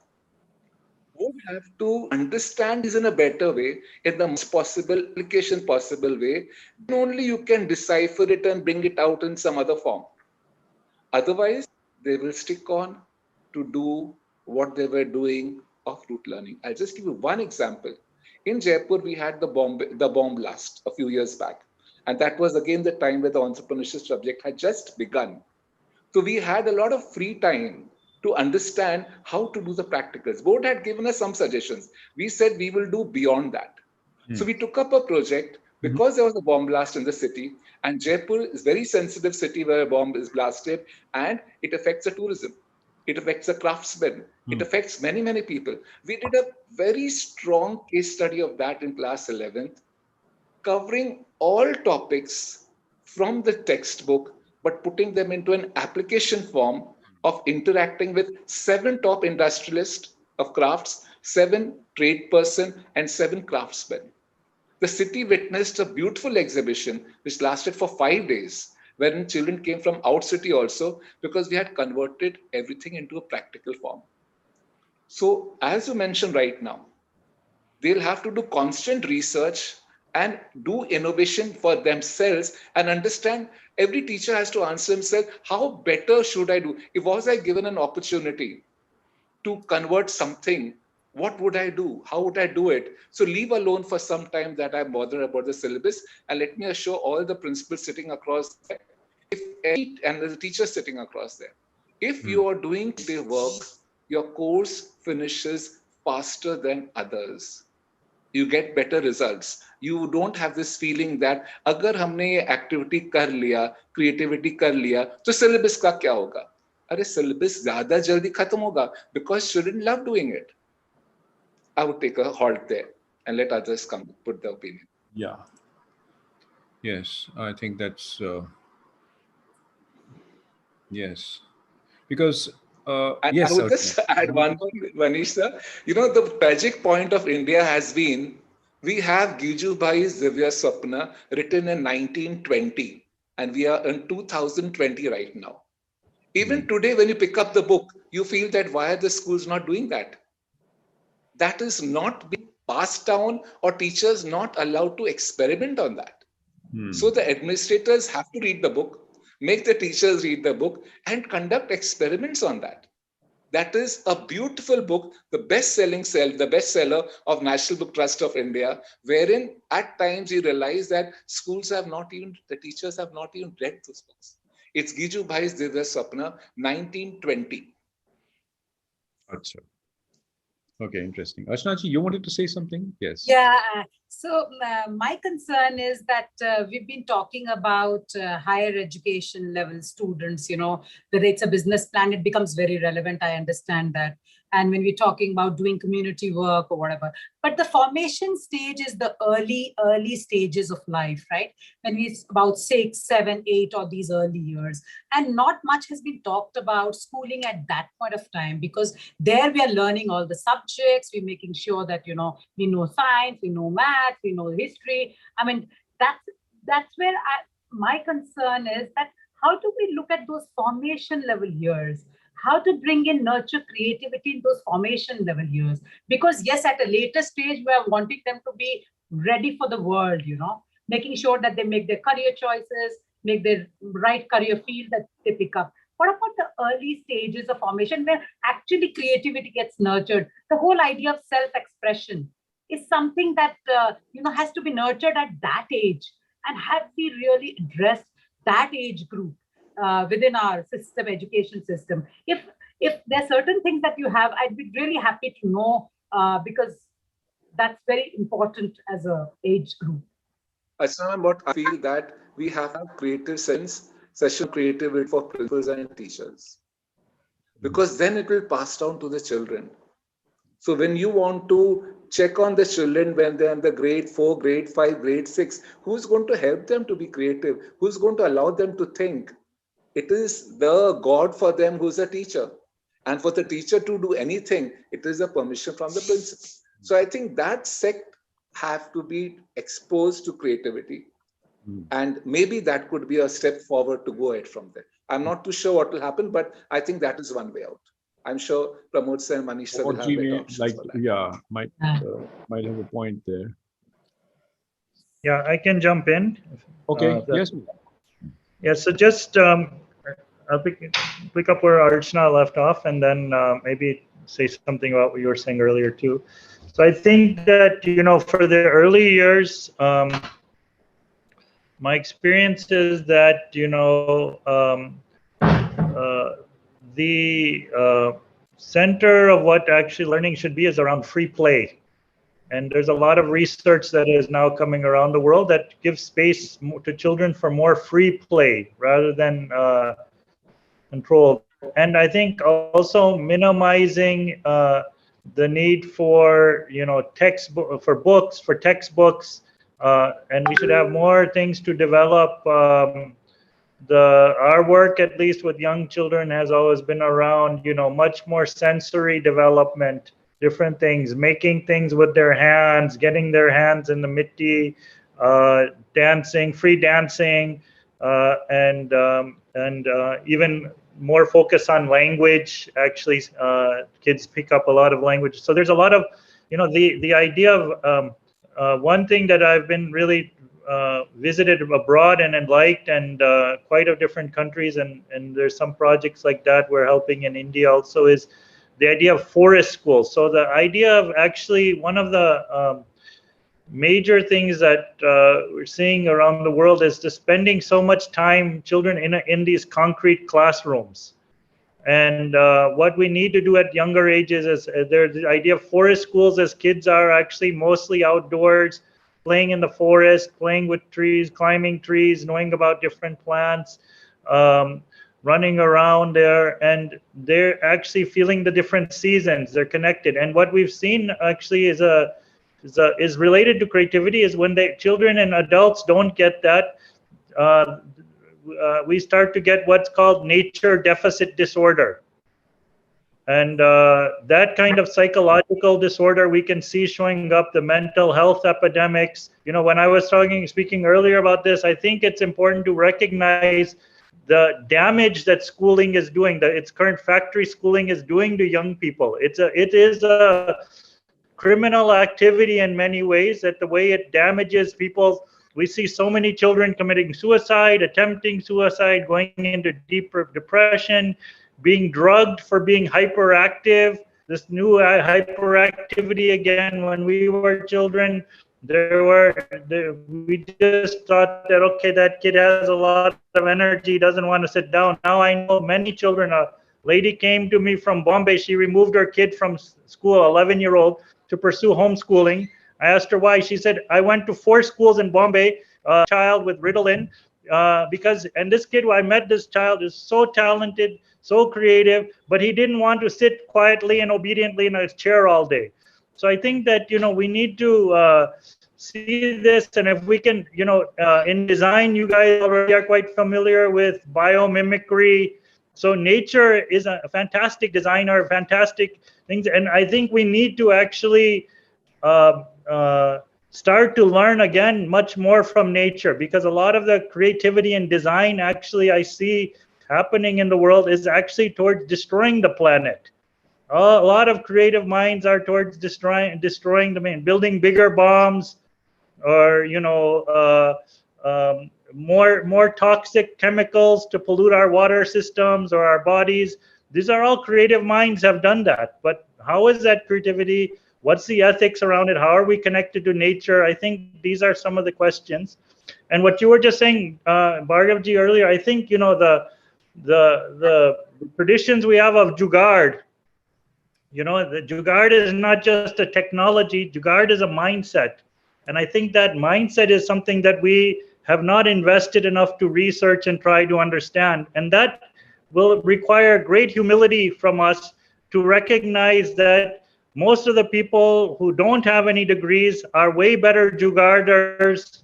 would have to understand this in a better way, in the most possible application possible way. Then only you can decipher it and bring it out in some other form. Otherwise, they will stick on to do what they were doing of root learning. I'll just give you one example. In Jaipur, we had the bomb blast a few years back. And that was again the time where the entrepreneurship subject had just begun. So we had a lot of free time to understand how to do the practicals. Board had given us some suggestions. We said we will do beyond that. So we took up a project because there was a bomb blast in the city, and Jaipur is a very sensitive city where a bomb is blasted, and it affects the tourism. It affects the craftsmen. It affects many, many people. We did a very strong case study of that in class 11th, covering all topics from the textbook, but putting them into an application form of interacting with 7 top industrialists of crafts, 7 trade person, and 7 craftsmen. The city witnessed a beautiful exhibition which lasted for 5 days, wherein children came from out city also, because we had converted everything into a practical form. So as you mentioned right now, they'll have to do constant research and do innovation for themselves and understand. Every teacher has to answer himself, how better should I do? If was I given an opportunity to convert something, what would I do? How would I do it? So leave alone for some time that I'm bothered about the syllabus, and let me assure all the principals sitting across there, and the teachers sitting across there, if you are doing their work, your course finishes faster than others. You get better results. You don't have this feeling that अगर हमने ये activity कर लिया, creativity कर लिया, तो syllabus का क्या होगा? अरे syllabus ज़्यादा जल्दी खत्म होगा, because students love doing it. I would take a halt there and let others come put their opinion. Yeah. Yes, I think that's yes, because And I yes, would certainly. just add one more, Manish sir. The tragic point of India has been, we have Giju Bhai's Divya Swapna written in 1920, and we are in 2020 right now. Even today, when you pick up the book, you feel that why are the schools not doing that? That is not being passed down, or teachers not allowed to experiment on that. So the administrators have to read the book. make the teachers read the book, and conduct experiments on that. That is a beautiful book, the bestseller of National Book Trust of India, wherein at times you realize that the teachers have not even read those books. It's Giju Bhai's Divya Swapna, 1920. Achha. Okay, interesting. Ashnaji, you wanted to say something? Yes. Yeah. So my concern is that we've been talking about higher education level students, whether it's a business plan, it becomes very relevant. I understand that. And when we're talking about doing community work or whatever, but the formation stage is the early stages of life, right? When it's about 6, 7, 8, or these early years. And not much has been talked about schooling at that point of time, because there we are learning all the subjects. We're making sure that, we know science, we know math, we know history. I mean, that's where my concern is that how do we look at those formation level years? How to bring in nurture creativity in those formation level years? Because yes, at a later stage, we are wanting them to be ready for the world, making sure that they make their career choices, make their right career field that they pick up. What about the early stages of formation where actually creativity gets nurtured? The whole idea of self-expression is something that has to be nurtured at that age. And have we really addressed that age group within our education system? If there are certain things that you have, I'd be really happy to know, because that's very important as a age group. But I feel that we have creative session creativity for principals and teachers, because then it will pass down to the children. So when you want to check on the children when they're in the grade 4, grade 5, grade 6, who's going to help them to be creative? Who's going to allow them to think? It is the God for them who's a teacher. And for the teacher to do anything, it is a permission from the principal. So I think that sect have to be exposed to creativity. And maybe that could be a step forward to go ahead from there. I'm not too sure what will happen, but I think that is one way out. I'm sure Pramod sir and Manish sir will have better options for that. Yeah, might have a point there. Yeah, I can jump in. Okay, yes. Yeah, so just I'll pick up where Archana left off, and then maybe say something about what you were saying earlier too. So I think that, for the early years, my experience is that, the center of what actually learning should be is around free play. And there's a lot of research that is now coming around the world that gives space to children for more free play rather than control. And I think also minimizing the need for textbooks, and we should have more things to develop. Our work, at least with young children, has always been around much more sensory development, different things, making things with their hands, getting their hands in the mitti, dancing, free dancing, and even more focus on language. Actually, kids pick up a lot of language. So there's a lot of, the idea of one thing that I've been really visited abroad and liked, and quite of different countries, and there's some projects like that we're helping in India also, is the idea of forest schools. So the idea of actually one of the major things that we're seeing around the world is just spending so much time, children in these concrete classrooms. And what we need to do at younger ages is there's the idea of forest schools, as kids are actually mostly outdoors, playing in the forest, playing with trees, climbing trees, knowing about different plants, running around there, and they're actually feeling the different seasons. They're connected. And what we've seen actually is related to creativity is when children and adults don't get that, we start to get what's called nature deficit disorder. And that kind of psychological disorder we can see showing up, the mental health epidemics. When I was speaking earlier about this, I think it's important to recognize the damage that schooling is doing, that its current factory schooling is doing to young people. It is a criminal activity in many ways, that the way it damages people's We see so many children committing suicide, attempting suicide, going into deeper depression, being drugged for being hyperactive. This new hyperactivity again. When we were children, we just thought that, okay, that kid has a lot of energy, doesn't want to sit down. Now I know many children. A lady came to me from Bombay. She removed her kid from school, 11-year-old, to pursue homeschooling. I asked her why. She said, I went to 4 schools in Bombay, child with Ritalin, and this kid, I met this child, is so talented, so creative, but he didn't want to sit quietly and obediently in a chair all day. So I think that, we need to see this, and if we can, in design, you guys already are quite familiar with biomimicry. So nature is a fantastic designer, fantastic things, and I think we need to actually start to learn again much more from nature, because a lot of the creativity and design actually I see happening in the world is actually towards destroying the planet. A lot of creative minds are towards destroying the building bigger bombs, or more toxic chemicals to pollute our water systems or our bodies. These are all creative minds have done that. But how is that creativity? What's the ethics around it? How are we connected to nature? I think these are some of the questions. And what you were just saying, Bhargavji, earlier, I think the traditions we have of Jugaad. The Jugaad is not just a technology. Jugaad is a mindset. And I think that mindset is something that we have not invested enough to research and try to understand. And that will require great humility from us to recognize that most of the people who don't have any degrees are way better Jugaadis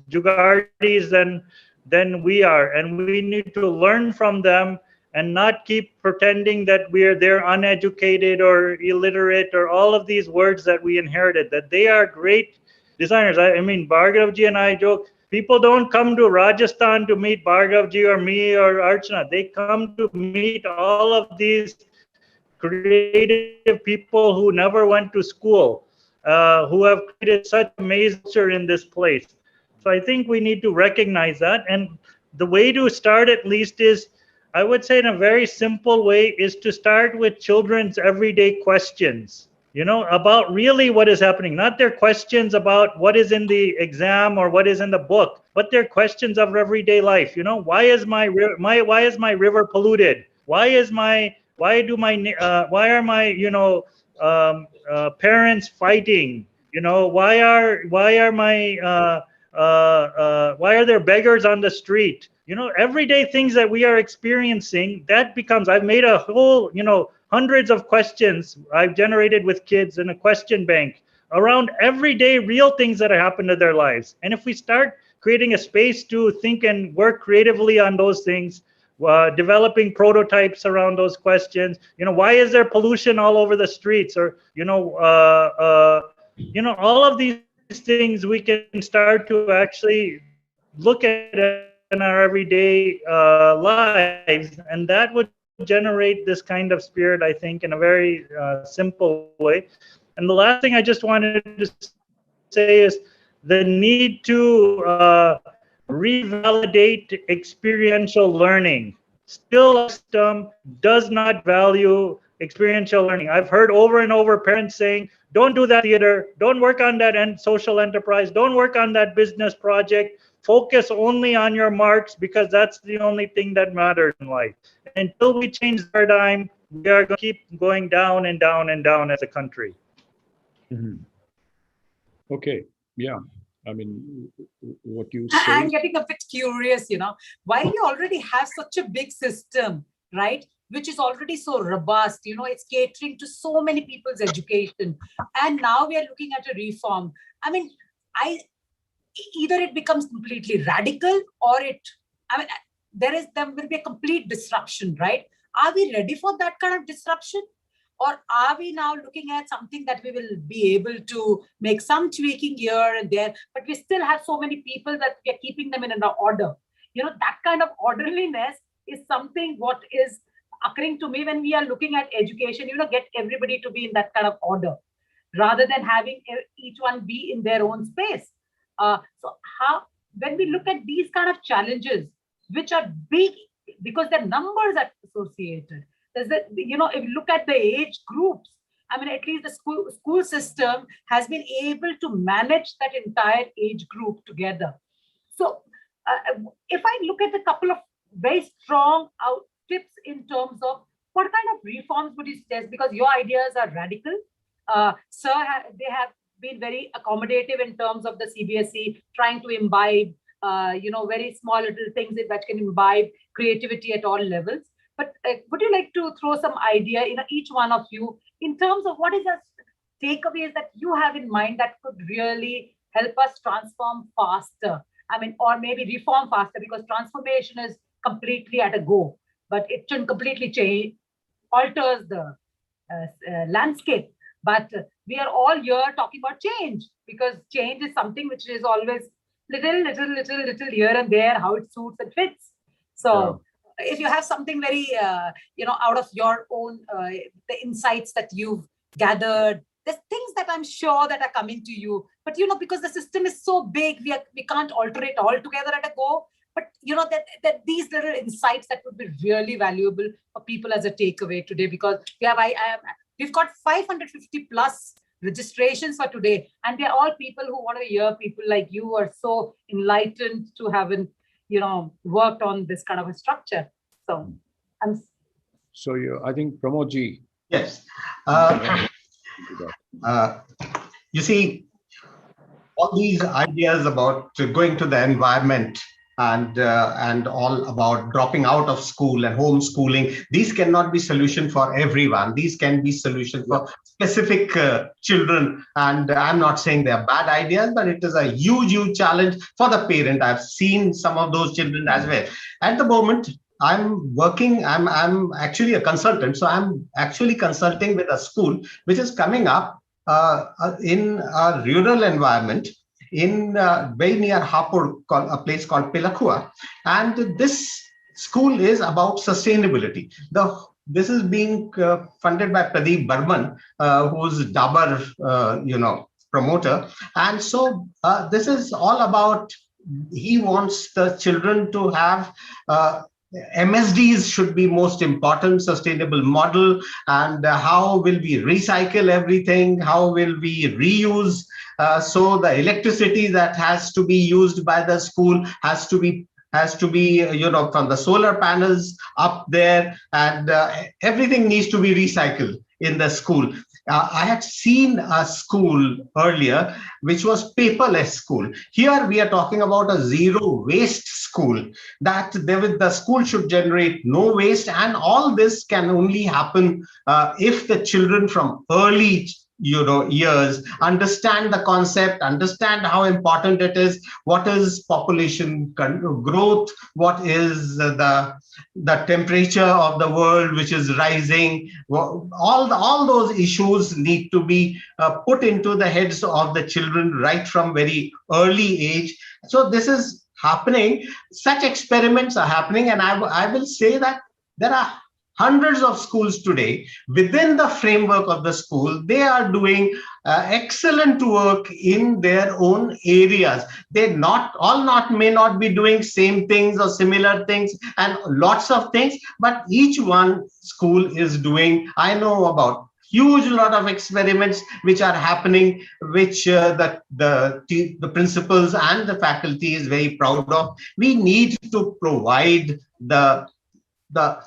than we are. And we need to learn from them and not keep pretending that they're uneducated or illiterate or all of these words that we inherited, that they are great designers. I mean, Bhargavji and I joke, people don't come to Rajasthan to meet Bhargavji or me or Archana. They come to meet all of these creative people who never went to school, who have created such amazing culture in this place. So I think we need to recognize that. And the way to start at least is, I would say in a very simple way, is to start with children's everyday questions, about really what is happening, not their questions about what is in the exam or what is in the book, but their questions of everyday life. Why is my river polluted? Why are my parents fighting? Why are there beggars on the street? Everyday things that we are experiencing, that becomes, I've made a whole, hundreds of questions I've generated with kids in a question bank around everyday real things that happen to their lives. And if we start creating a space to think and work creatively on those things, developing prototypes around those questions, why is there pollution all over the streets? Or, all of these things we can start to actually look at in our everyday lives, and that would generate this kind of spirit, I think, in a very simple way. And the last thing I just wanted to say is the need to revalidate experiential learning. Still, our system does not value experiential learning. I've heard over and over parents saying, don't do that theater, don't work on that social enterprise, don't work on that business project, focus only on your marks because that's the only thing that matters in life. Until we change the paradigm, we are going to keep going down and down and down as a country. Mm-hmm. Okay, yeah. I mean, what you say. I'm getting a bit curious, while you already have such a big system, right, which is already so robust, it's catering to so many people's education. And now we are looking at a reform. I mean, either it becomes completely radical or there will be a complete disruption, right? Are we ready for that kind of disruption? Or are we now looking at something that we will be able to make some tweaking here and there, but we still have so many people that we are keeping them in an order? That kind of orderliness is something what is occurring to me when we are looking at education, get everybody to be in that kind of order rather than having each one be in their own space. So when we look at these kind of challenges, which are big because their numbers are associated, there's the, if you look at the age groups, I mean, at least the school system has been able to manage that entire age group together. So if I look at a couple of very strong tips in terms of what kind of reforms would you suggest, because your ideas are radical. Sir, they have been very accommodative in terms of the CBSE trying to imbibe, very small little things that can imbibe creativity at all levels. But would you like to throw some idea, each one of you, in terms of what is the takeaways that you have in mind that could really help us transform faster? I mean, or maybe reform faster, because transformation is completely at a go, but it shouldn't completely change, alters the landscape. But we are all here talking about change, because change is something which is always little here and there, how it suits and fits. So if you have something very, out of your own, the insights that you've gathered, there's things that I'm sure that are coming to you, but, because the system is so big, we can't alter it all together at a go. But, that these little insights that would be really valuable for people as a takeaway today, because we've got 550 plus registrations for today, and they're all people who want to hear people like you who are so enlightened to having, worked on this kind of a structure. So I think Pramodji. Yes. You see, all these ideas about going to the environment and all about dropping out of school and homeschooling, these cannot be solution for everyone. These can be solution for specific children. And I'm not saying they're bad ideas, but it is a huge challenge for the parent. I've seen some of those children as well. At the moment, I'm actually a consultant. So I'm actually consulting with a school which is coming up in a rural environment in very near Jaipur, a place called Pilakua. And this school is about sustainability. This is being funded by Pradeep Burman, who's Dabar, promoter. And so this is all about, he wants the children to have MSDs should be most important, sustainable model, and how will we recycle everything? How will we reuse? So the electricity that has to be used by the school has to be from the solar panels up there, and everything needs to be recycled in the school. I had seen a school earlier which was paperless school. Here we are talking about a zero waste school, that the school should generate no waste, and all this can only happen if the children from early years understand the concept, understand how important it is, what is population growth, what is the temperature of the world which is rising. All those issues need to be put into the heads of the children right from very early age. So this is happening. Such experiments are happening, and I will say that there are hundreds of schools today within the framework of the school. They are doing excellent work in their own areas. They may not be doing same things or similar things and lots of things, but each one school is doing, I know about huge lot of experiments which are happening, which the principals and the faculty is very proud of. We need to provide the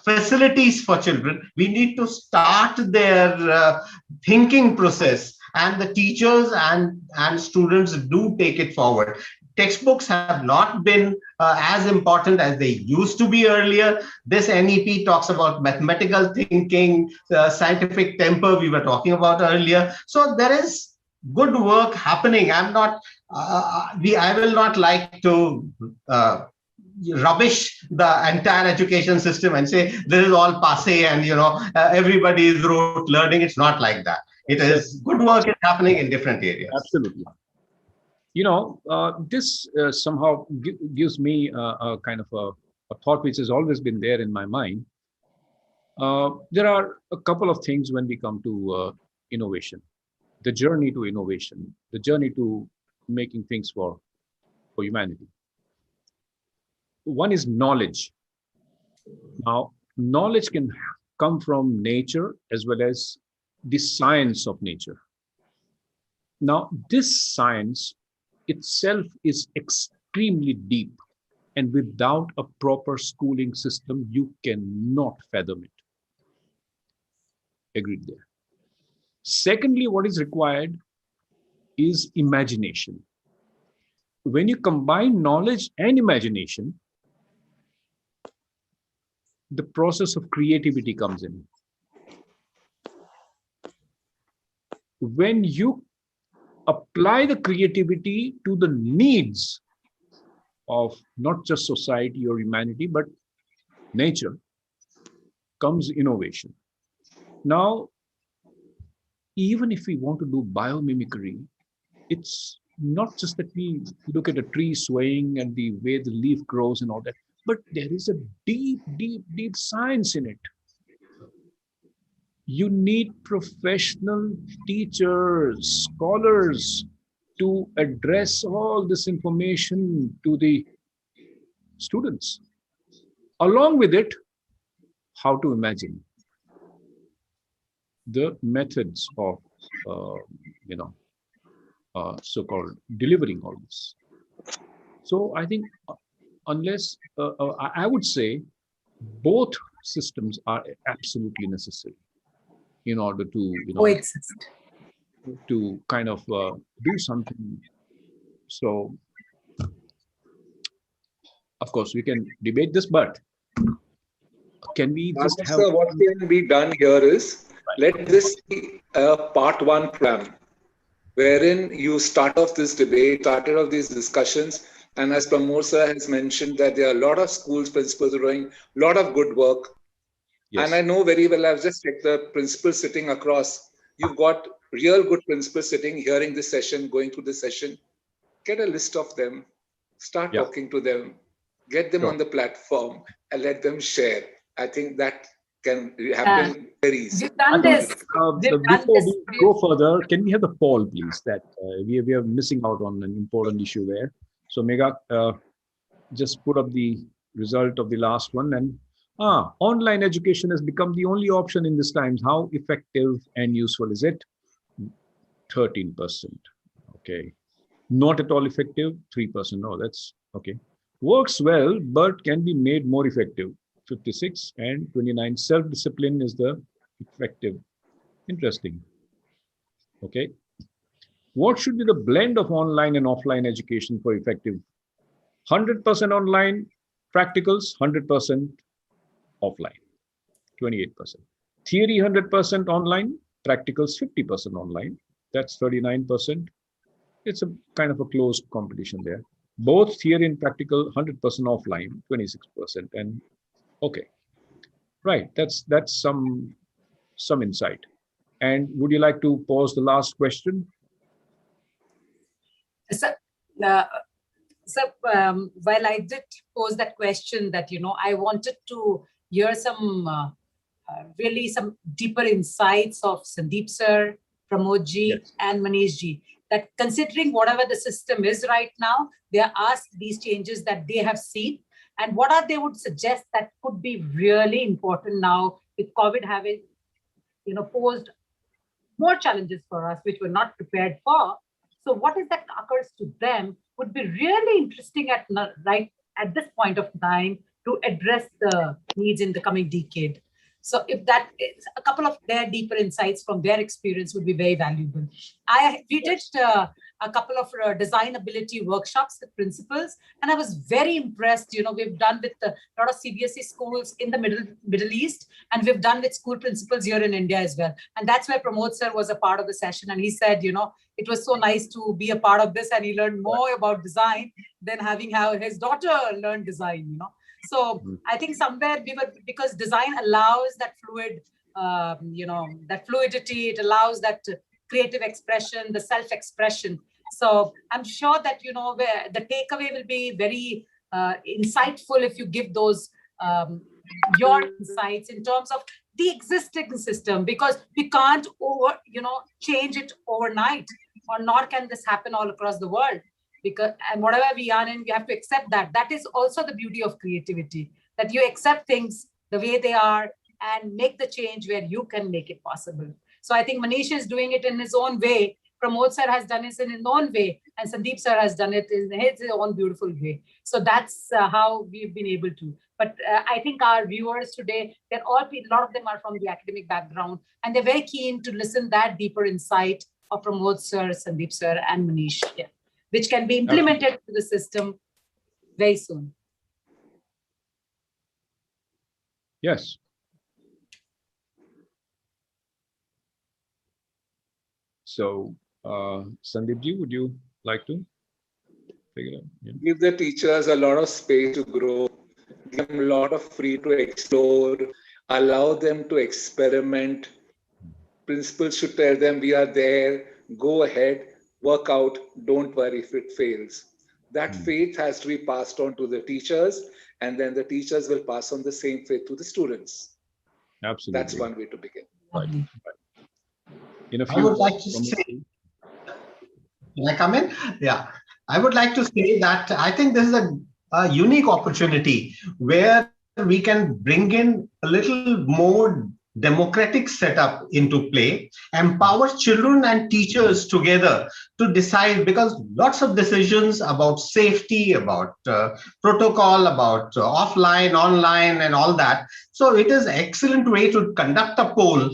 facilities for children. We need to start their thinking process, and the teachers and students do take it forward. Textbooks have not been as important as they used to be earlier. This NEP talks about mathematical thinking, scientific temper we were talking about earlier. So there is good work happening. I will not like to rubbish the entire education system and say this is all passé and everybody is rote learning. It's not like that. It is good work is happening in different areas. Absolutely. This somehow gives me a kind of a thought which has always been there in my mind. There are a couple of things when we come to innovation, the journey to innovation, the journey to making things for humanity. One is knowledge. Now, knowledge can come from nature as well as the science of nature. Now, this science itself is extremely deep, and without a proper schooling system, you cannot fathom it. Agreed there. Secondly, what is required is imagination. When you combine knowledge and imagination, the process of creativity comes in. When you apply the creativity to the needs of not just society or humanity, but nature, comes innovation. Now, even if we want to do biomimicry, it's not just that we look at a tree swaying and the way the leaf grows and all that, but there is a deep, deep, deep science in it. You need professional teachers, scholars to address all this information to the students. Along with it, how to imagine the methods of, so-called delivering all this. So I think unless, I would say both systems are absolutely necessary in order to, Coexist. to kind of do something. So, of course, we can debate this, but can we just have... So what can be done here is, let this be a part one program, wherein you start off this debate, started off these discussions, and as Pramod sir has mentioned, that there are a lot of schools principals doing a lot of good work. Yes. And I know very well, I've just checked the principals sitting across. You've got real good principals sitting, hearing this session, going through this session. Get a list of them, start talking to them, get them on the platform, and let them share. I think that can happen very easily. We've done this. Before we go further, can we have the poll, please? That we are missing out on an important issue there. So, Megha, just put up the result of the last one. And online education has become the only option in these times. How effective and useful is it? 13%. Okay. Not at all effective, 3%. No, that's okay. Works well, but can be made more effective. 56 and 29. Self-discipline is the effective. Interesting. Okay. What should be the blend of online and offline education for effective? 100% online practicals, 100% offline, 28%. Theory 100% online, practicals 50% online. That's 39%. It's a kind of a closed competition there. Both theory and practical 100% offline, 26%. And okay, right. That's some insight. And would you like to pose the last question? So, while I did pose that question, that I wanted to hear some really some deeper insights of Sandeep sir, Pramod ji, and Manish ji. That considering whatever the system is right now, they are asked these changes that they have seen, and what are they would suggest that could be really important now with COVID having, posed more challenges for us, which we're not prepared for. So what is that occurs to them would be really interesting right at this point of time to address the needs in the coming decade. So if that is a couple of their deeper insights from their experience would be very valuable. We did a couple of design ability workshops with principals, and I was very impressed. We've done with a lot of CBSE schools in the Middle East, and we've done with school principals here in India as well. And that's where Pramod sir was a part of the session, and he said, it was so nice to be a part of this, and he learned more about design than having his daughter learn design. So I think somewhere because design allows that fluid, that fluidity, it allows that creative expression, the self-expression. So I'm sure that, where the takeaway will be very insightful if you give those, your insights in terms of the existing system, because we can't change it overnight, or nor can this happen all across the world. because, and whatever we are in, we have to accept that. That is also the beauty of creativity, that you accept things the way they are and make the change where you can make it possible. So I think Manish is doing it in his own way. Pramod sir has done it in his own way, and Sandeep sir has done it in his own beautiful way. So that's how we've been able to. But I think our viewers today, they're all, a lot of them are from the academic background, and they're very keen to listen that deeper insight of Pramod sir, Sandeep sir, and Manish, yeah, which can be implemented to the system very soon. Yes. So, Sandeepji, would you like to figure out? Yeah. Give the teachers a lot of space to grow, give them a lot of free to explore, allow them to experiment. Principals should tell them, we are there, go ahead, work out, don't worry if it fails. That faith has to be passed on to the teachers, and then the teachers will pass on the same faith to the students. Absolutely. That's one way to begin. Right. In a I few would like to say, can I come in? Yeah. I would like to say that I think this is a unique opportunity where we can bring in a little more democratic setup into play, empower children and teachers together to decide, because lots of decisions about safety, about protocol, about offline, online, and all that. So it is an excellent way to conduct a poll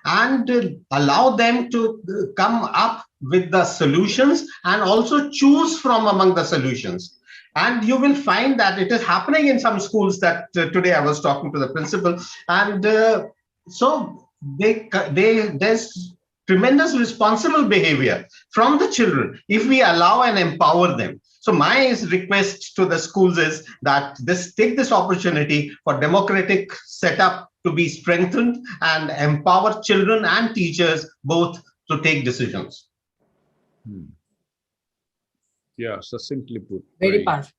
and allow them to come up with the solutions and also choose from among the solutions. And you will find that it is happening in some schools that today I was talking to the principal, and so there's tremendous responsible behavior from the children if we allow and empower them. So my request to the schools is that take this opportunity for democratic setup to be strengthened and empower children and teachers both to take decisions. Yeah, succinctly put. Very powerful.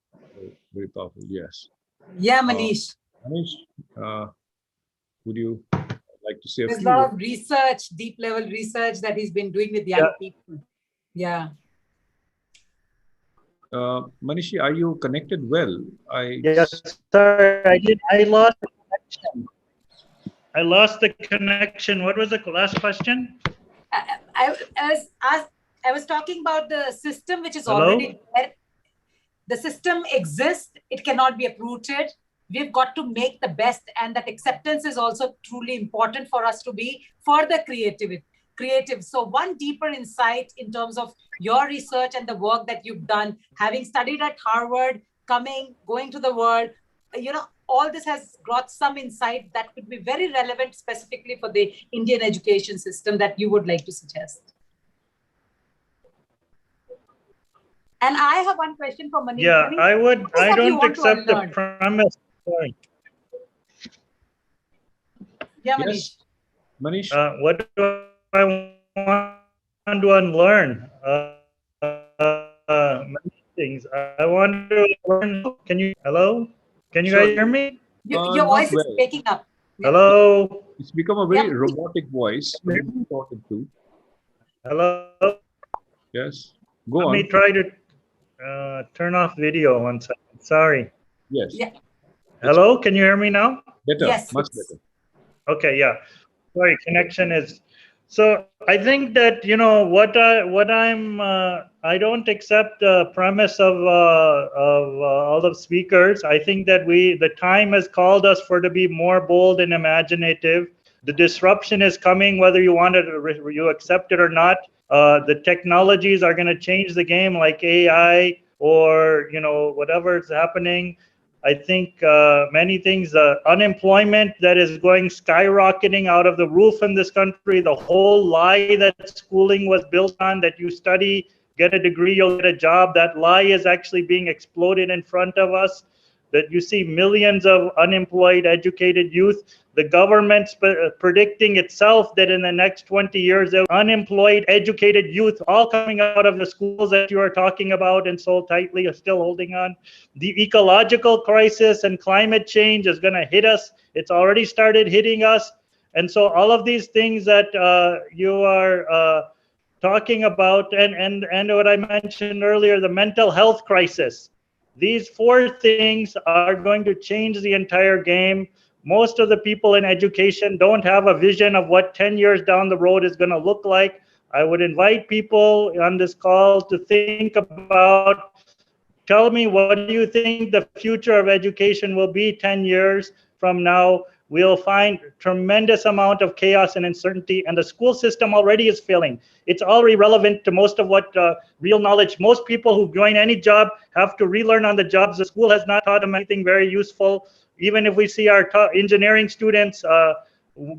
Very powerful, yes. Yeah, Manish. Manish, would you like to say a There's a few lot words? of research, deep level research that he's been doing with young people. Yeah. Manishi, are you connected well? Yes, sir. I lost the connection. I lost the connection. What was the last question? I was talking about the system which is Hello? already there. The system exists. It cannot be uprooted. We've got to make the best, and that acceptance is also truly important for us to be further creative. So one deeper insight in terms of your research and the work that you've done, having studied at Harvard, going to the world, all this has brought some insight that could be very relevant specifically for the Indian education system that you would like to suggest. And I have one question for Manish. Yeah, Manish, I don't accept the premise. Sorry. Yeah, Manish. Yes, Manish. What do I want to unlearn? Many things. I want to learn. Hello? Can you guys hear me? Your voice is breaking up. Yeah. Hello? It's become a very robotic voice. Hello? Yes. Go on. Let me try to turn off video 1 second. Sorry. Yes. Yeah. Hello? Can you hear me now? Better. Yes. Much better. Okay, yeah. Sorry, connection is. So I think that, I don't accept the premise of all the speakers. I think that the time has called us to be more bold and imaginative. The disruption is coming, whether you you accept it or not. The technologies are going to change the game, like AI or, whatever is happening. I think many things, unemployment that is going skyrocketing out of the roof in this country, the whole lie that schooling was built on, that you study, get a degree, you'll get a job, that lie is actually being exploded in front of us, that you see millions of unemployed, educated youth. The government's predicting itself that in the next 20 years, there are unemployed, educated youth all coming out of the schools that you are talking about and so tightly are still holding on. The ecological crisis and climate change is going to hit us. It's already started hitting us. And so all of these things that you are talking about, and what I mentioned earlier, the mental health crisis. These four things are going to change the entire game. Most of the people in education don't have a vision of what 10 years down the road is going to look like. I would invite people on this call to think about, tell me, what do you think the future of education will be 10 years from now? We'll find tremendous amount of chaos and uncertainty, and the school system already is failing. It's all irrelevant to most of what real knowledge. Most people who join any job have to relearn on the jobs. The school has not taught them anything very useful. Even if we see our engineering students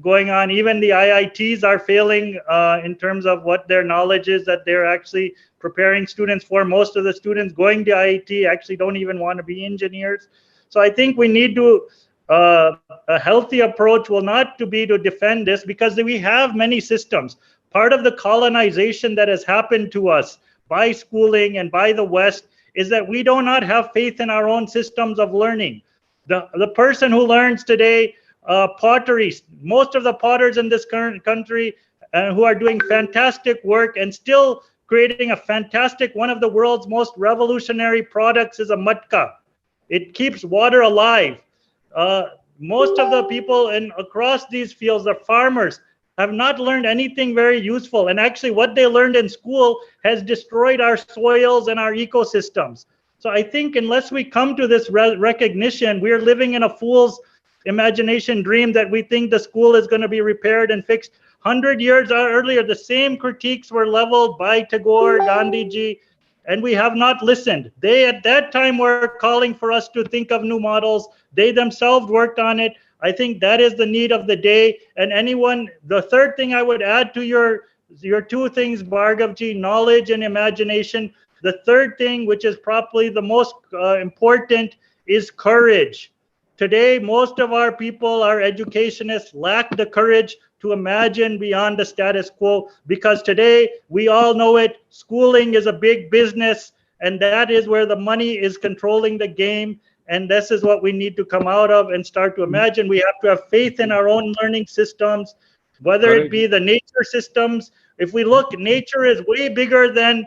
going on, even the IITs are failing in terms of what their knowledge is that they're actually preparing students for. Most of the students going to IIT actually don't even want to be engineers. So I think we need to, a healthy approach will not to be to defend this, because we have many systems. Part of the colonization that has happened to us by schooling and by the West is that we do not have faith in our own systems of learning. The person who learns today pottery, most of the potters in this current country who are doing fantastic work and still creating a fantastic, one of the world's most revolutionary products is a matka. It keeps water alive. Most of the people across these fields, the farmers, have not learned anything very useful. And actually what they learned in school has destroyed our soils and our ecosystems. So I think unless we come to this recognition, we're living in a fool's imagination dream that we think the school is going to be repaired and fixed. 100 years earlier, the same critiques were leveled by Tagore, Gandhiji, and we have not listened. They at that time were calling for us to think of new models. They themselves worked on it. I think that is the need of the day. And anyone, the third thing I would add to your two things, Bhargavji, knowledge and imagination. The third thing, which is probably the most important, is courage. Today, most of our people, our educationists, lack the courage to imagine beyond the status quo, because today, we all know it, schooling is a big business, and that is where the money is controlling the game. And this is what we need to come out of and start to imagine. We have to have faith in our own learning systems, whether it be the nature systems. If we look, nature is way bigger than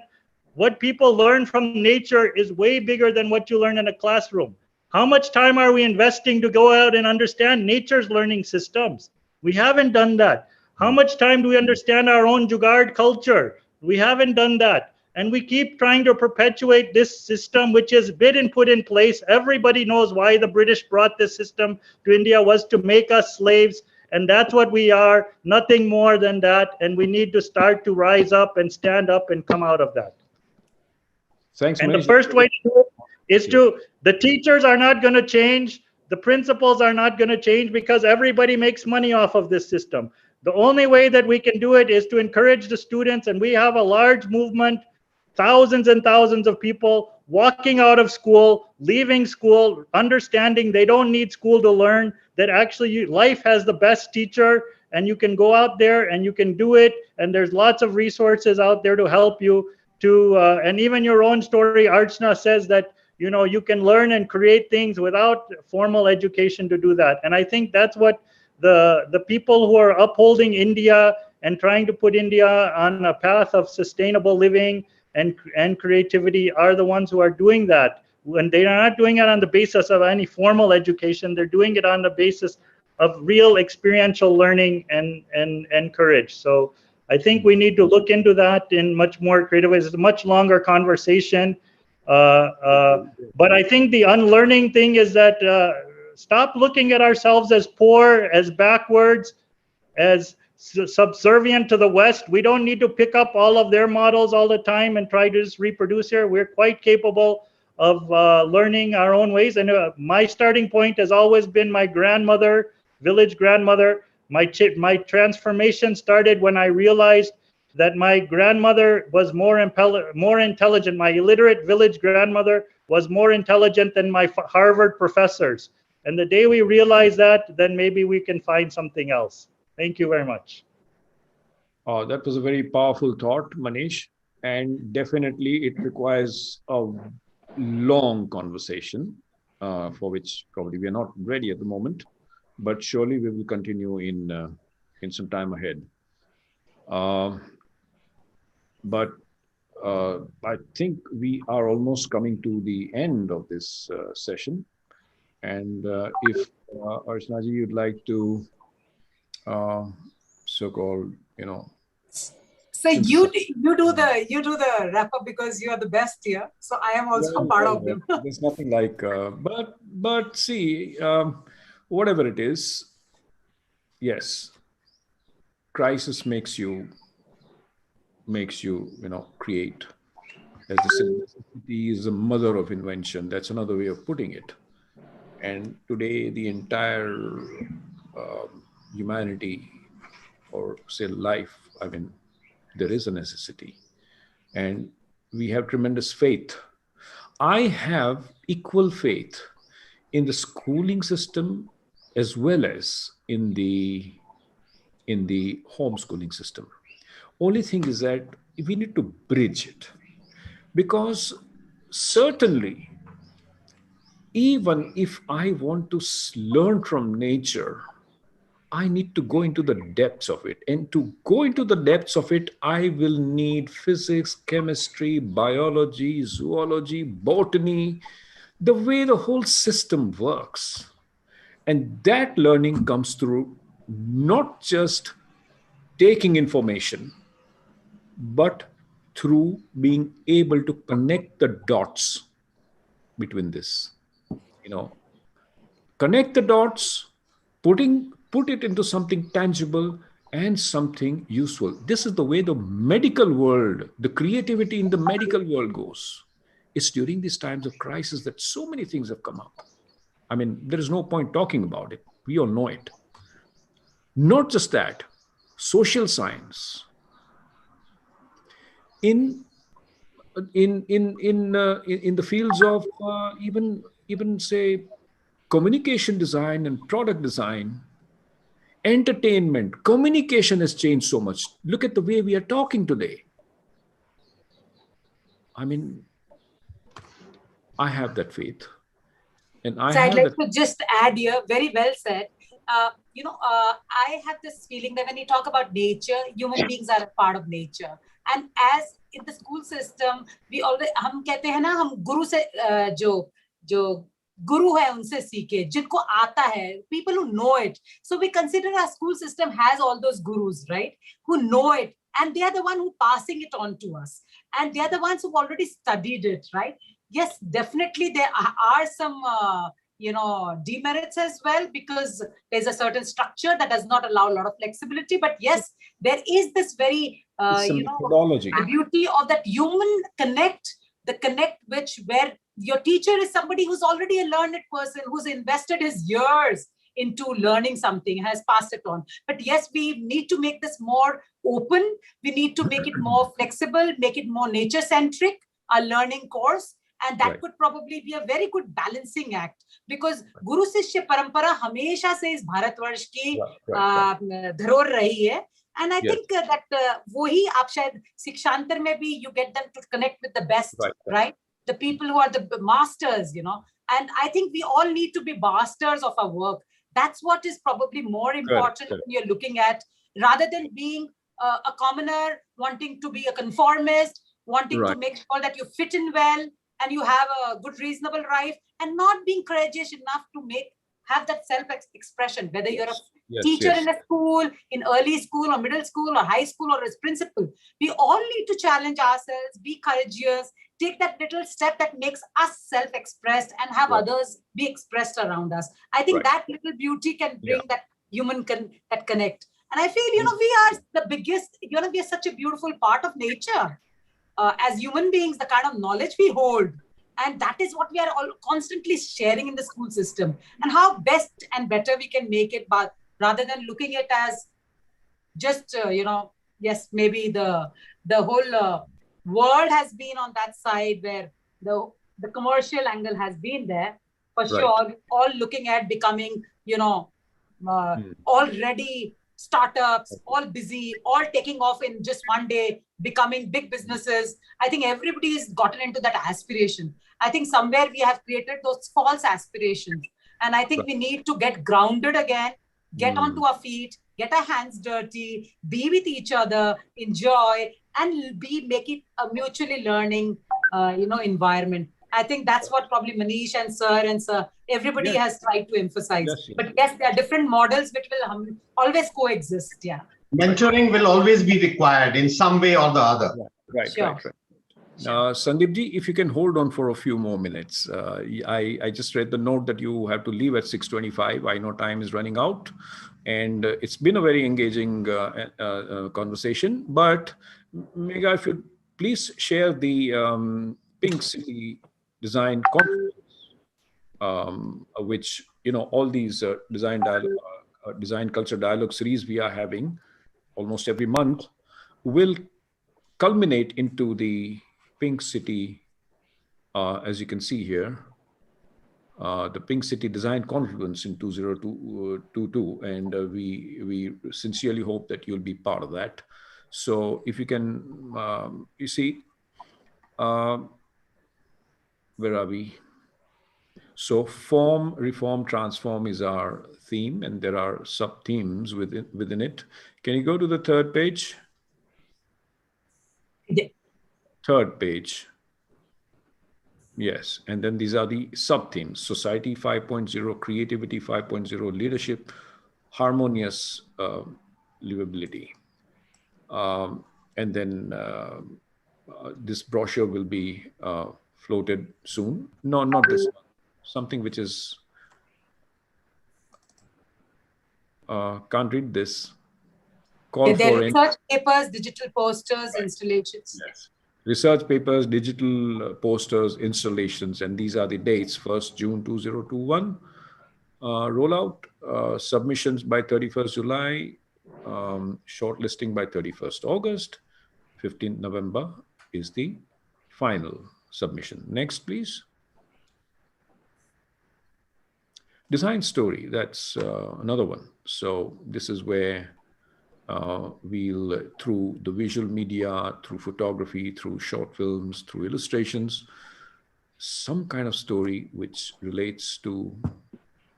what people learn from nature, is way bigger than what you learn in a classroom. How much time are we investing to go out and understand nature's learning systems? We haven't done that. How much time do we understand our own Jugaad culture? We haven't done that. And we keep trying to perpetuate this system, which is been and put in place. Everybody knows why the British brought this system to India, was to make us slaves. And that's what we are, nothing more than that. And we need to start to rise up and stand up and come out of that. Thanks, and Manish. The first way to do it is the teachers are not going to change. The principals are not going to change, because everybody makes money off of this system. The only way that we can do it is to encourage the students. And we have a large movement, thousands and thousands of people walking out of school, leaving school, understanding they don't need school to learn, that actually life has the best teacher, and you can go out there and you can do it. And there's lots of resources out there to help you to, and even your own story, Archana says that, you can learn and create things without formal education to do that. And I think that's what the people who are upholding India and trying to put India on a path of sustainable living and creativity are the ones who are doing that. And they are not doing it on the basis of any formal education. They're doing it on the basis of real experiential learning and courage. So I think we need to look into that in much more creative ways. It's a much longer conversation. But I think the unlearning thing is that stop looking at ourselves as poor, as backwards, as subservient to the West. We don't need to pick up all of their models all the time and try to just reproduce here. We're quite capable of learning our own ways. And my starting point has always been my grandmother, village grandmother. My transformation started when I realized that my grandmother was more intelligent. My illiterate village grandmother was more intelligent than my Harvard professors. And the day we realize that, then maybe we can find something else. Thank you very much. That was a very powerful thought, Manish. And definitely it requires a long conversation, for which probably we are not ready at the moment, but surely we will continue in some time ahead. but I think we are almost coming to the end of this session. And if Archanaji, you'd like to so-called, So you do the wrap up because you are the best here. So I am also part of them. There's nothing like, but see, whatever it is, yes, crisis makes you, create. As they say, necessity is the mother of invention. That's another way of putting it. And today, the entire humanity, or say life, I mean, there is a necessity. And we have tremendous faith. I have equal faith in the schooling system as well as in the homeschooling system. Only thing is that we need to bridge it, because certainly, even if I want to learn from nature, I need to go into the depths of it. And to go into the depths of it, I will need physics, chemistry, biology, zoology, botany, the way the whole system works. And that learning comes through not just taking information, but through being able to connect the dots between this. Connect the dots, put it into something tangible and something useful. This is the way the medical world, the creativity in the medical world goes. It's during these times of crisis that so many things have come up. I mean, there is no point talking about it. We all know it. Not just that, social science. In the fields of even say communication design and product design, entertainment, communication has changed so much. Look at the way we are talking today. I mean, I have that faith. And I'd like to just add here, very well said. I have this feeling that when you talk about nature, human beings are a part of nature. And as in the school system, we always, हम कहते हैं ना, हम गुरु से जो guru hai unse seekhe, jinko aata hai, people who know it. So we consider our school system has all those gurus, right? Who know it. And they are the one who passing it on to us. And they are the ones who've already studied it, right? Yes, definitely there are some, demerits as well, because there's a certain structure that does not allow a lot of flexibility. But yes, there is this very, methodology. beauty of that human connect, the connect where your teacher is somebody who's already a learned person, who's invested his years into learning something, has passed it on. But yes, we need to make this more open. We need to make it more flexible, make it more nature-centric, our learning course. And that could probably be a very good balancing act, because Guru Sishya Parampara hamesha se is Bharatvarsh ki dharor rahi hai. And I think that wohi aap shayad Shikshantar mein bhi, you get them to connect with the best, right? The people who are the masters, and I think we all need to be masters of our work. That's what is probably more important when you're looking at, rather than being a commoner, wanting to be a conformist, wanting to make sure that you fit in well and you have a good, reasonable life, and not being courageous enough to have that self-expression, whether you're a teacher in a school, in early school or middle school or high school, or as principal. We all need to challenge ourselves, be courageous, take that little step that makes us self-expressed and have others be expressed around us. I think that little beauty can bring that human that connect. And I feel, we are the biggest, we are such a beautiful part of nature. As human beings, the kind of knowledge we hold, and that is what we are all constantly sharing in the school system, and how best and better we can make it, but rather than looking at it as just, yes, maybe the whole world has been on that side where the commercial angle has been there, for sure, all looking at becoming, already startups, all busy, all taking off in just one day, becoming big businesses. I think everybody's gotten into that aspiration. I think somewhere we have created those false aspirations. And I think we need to get grounded again, get onto our feet, get our hands dirty, be with each other, enjoy, and make it a mutually learning, environment. I think that's what probably Manish and Sir everybody Yes, has tried to emphasize. yes, yes. But yes, there are different models which will always coexist. Yeah, Mentoring will always be required in some way or the other. Right, sure. right, right. Sure. Sandeep ji, if you can hold on for a few more minutes. I just read the note that you have to leave at 6:25. I know time is running out, and it's been a very engaging conversation. But Megha, if you please share the Pink City Design Conference, which all these design culture dialogue series we are having almost every month will culminate into the Pink City, as you can see here, the Pink City Design Conference in 2022, and we sincerely hope that you'll be part of that. So if you can, you see, uh, where are we? So form, reform, transform is our theme, and there are sub themes within it. Can you go to the third page? Yeah. Third page. Yes, and then these are the sub-themes: Society 5.0, Creativity 5.0, Leadership, Harmonious Livability. And then this brochure will be floated soon. No, not this one. Something which is, can't read this. Call There for are research papers, digital posters, installations. Yes. Research papers, digital posters, installations, and these are the dates: 1st June 2021. Rollout, submissions by 31st July, shortlisting by 31st August, 15th November is the final submission. Next, please. Design story, that's another one. So this is where we'll, through the visual media, through photography, through short films, through illustrations, some kind of story which relates to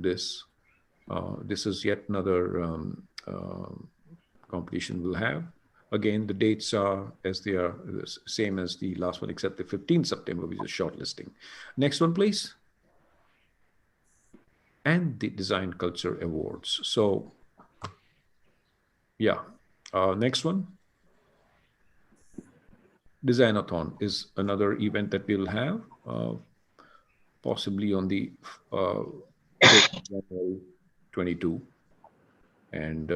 this. This is yet another competition we'll have. Again, the dates are as they are, the same as the last one, except the 15th September, which is shortlisting. Next one, please. And the Design Culture Awards. So, yeah, next one. Designathon is another event that we'll have, possibly on the January 22. And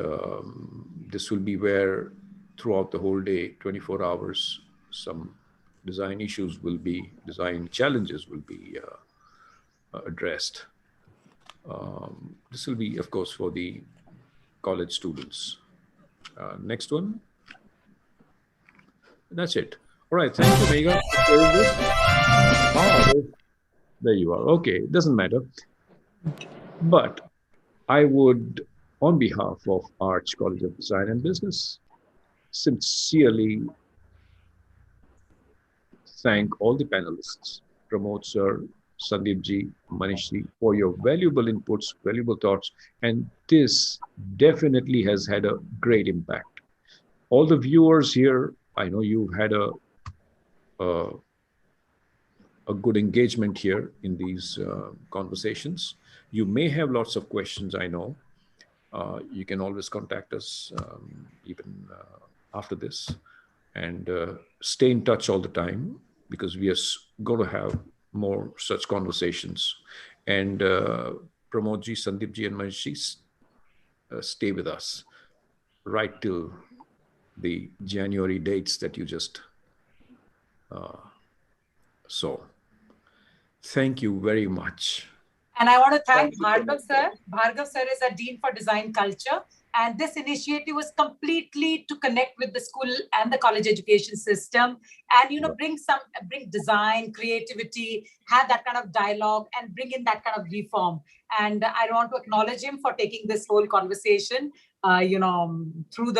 this will be where throughout the whole day, 24 hours, some design issues will be, design challenges will be addressed. This will be, of course, for the college students. Next one. That's it. All right. Thank you, Megha. There you are. Okay. It doesn't matter. But I would, on behalf of Arch College of Design and Business, sincerely thank all the panelists, Pramod Sir, Sandeep ji, Manish ji, for your valuable inputs, valuable thoughts, and this definitely has had a great impact. All the viewers here, I know you've had a good engagement here in these conversations. You may have lots of questions, I know. You can always contact us even after this, and stay in touch all the time, because we are going to have more such conversations. And Pramodji, Sandeepji, and Manishji, stay with us right till the January dates that you just saw. Thank you very much. And I want to thank Bhargav sir. Bhargav sir is a Dean for Design Culture. And this initiative was completely to connect with the school and the college education system, and bring design, creativity, have that kind of dialogue, and bring in that kind of reform. And I want to acknowledge him for taking this whole conversation, through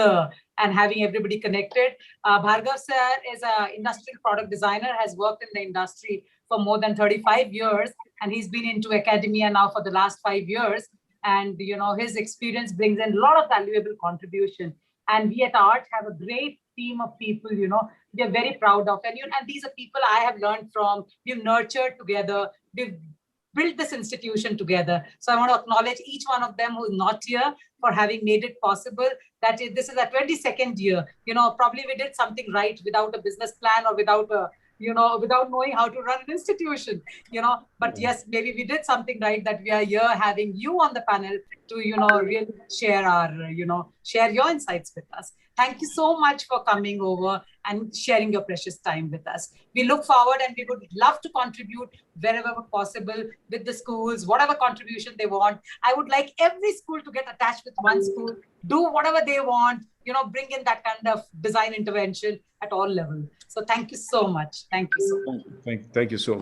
and having everybody connected. Bhargav sir is an industrial product designer, has worked in the industry for more than 35 years, and he's been into academia now for the last 5 years. And his experience brings in a lot of valuable contribution. And we at Arch have a great team of people, we are very proud of. And these are people I have learned from, we've nurtured together, we've built this institution together. So I want to acknowledge each one of them who is not here for having made it possible. This is our 22nd year. Probably we did something right without a business plan or without knowing how to run an institution, but yes, maybe we did something right that we are here having you on the panel to, really share your insights with us. Thank you so much for coming over and sharing your precious time with us. We look forward and we would love to contribute wherever possible with the schools, whatever contribution they want. I would like every school to get attached with one school, do whatever they want, bring in that kind of design intervention at all levels. So thank you so much. Thank you so much. Thank you so much.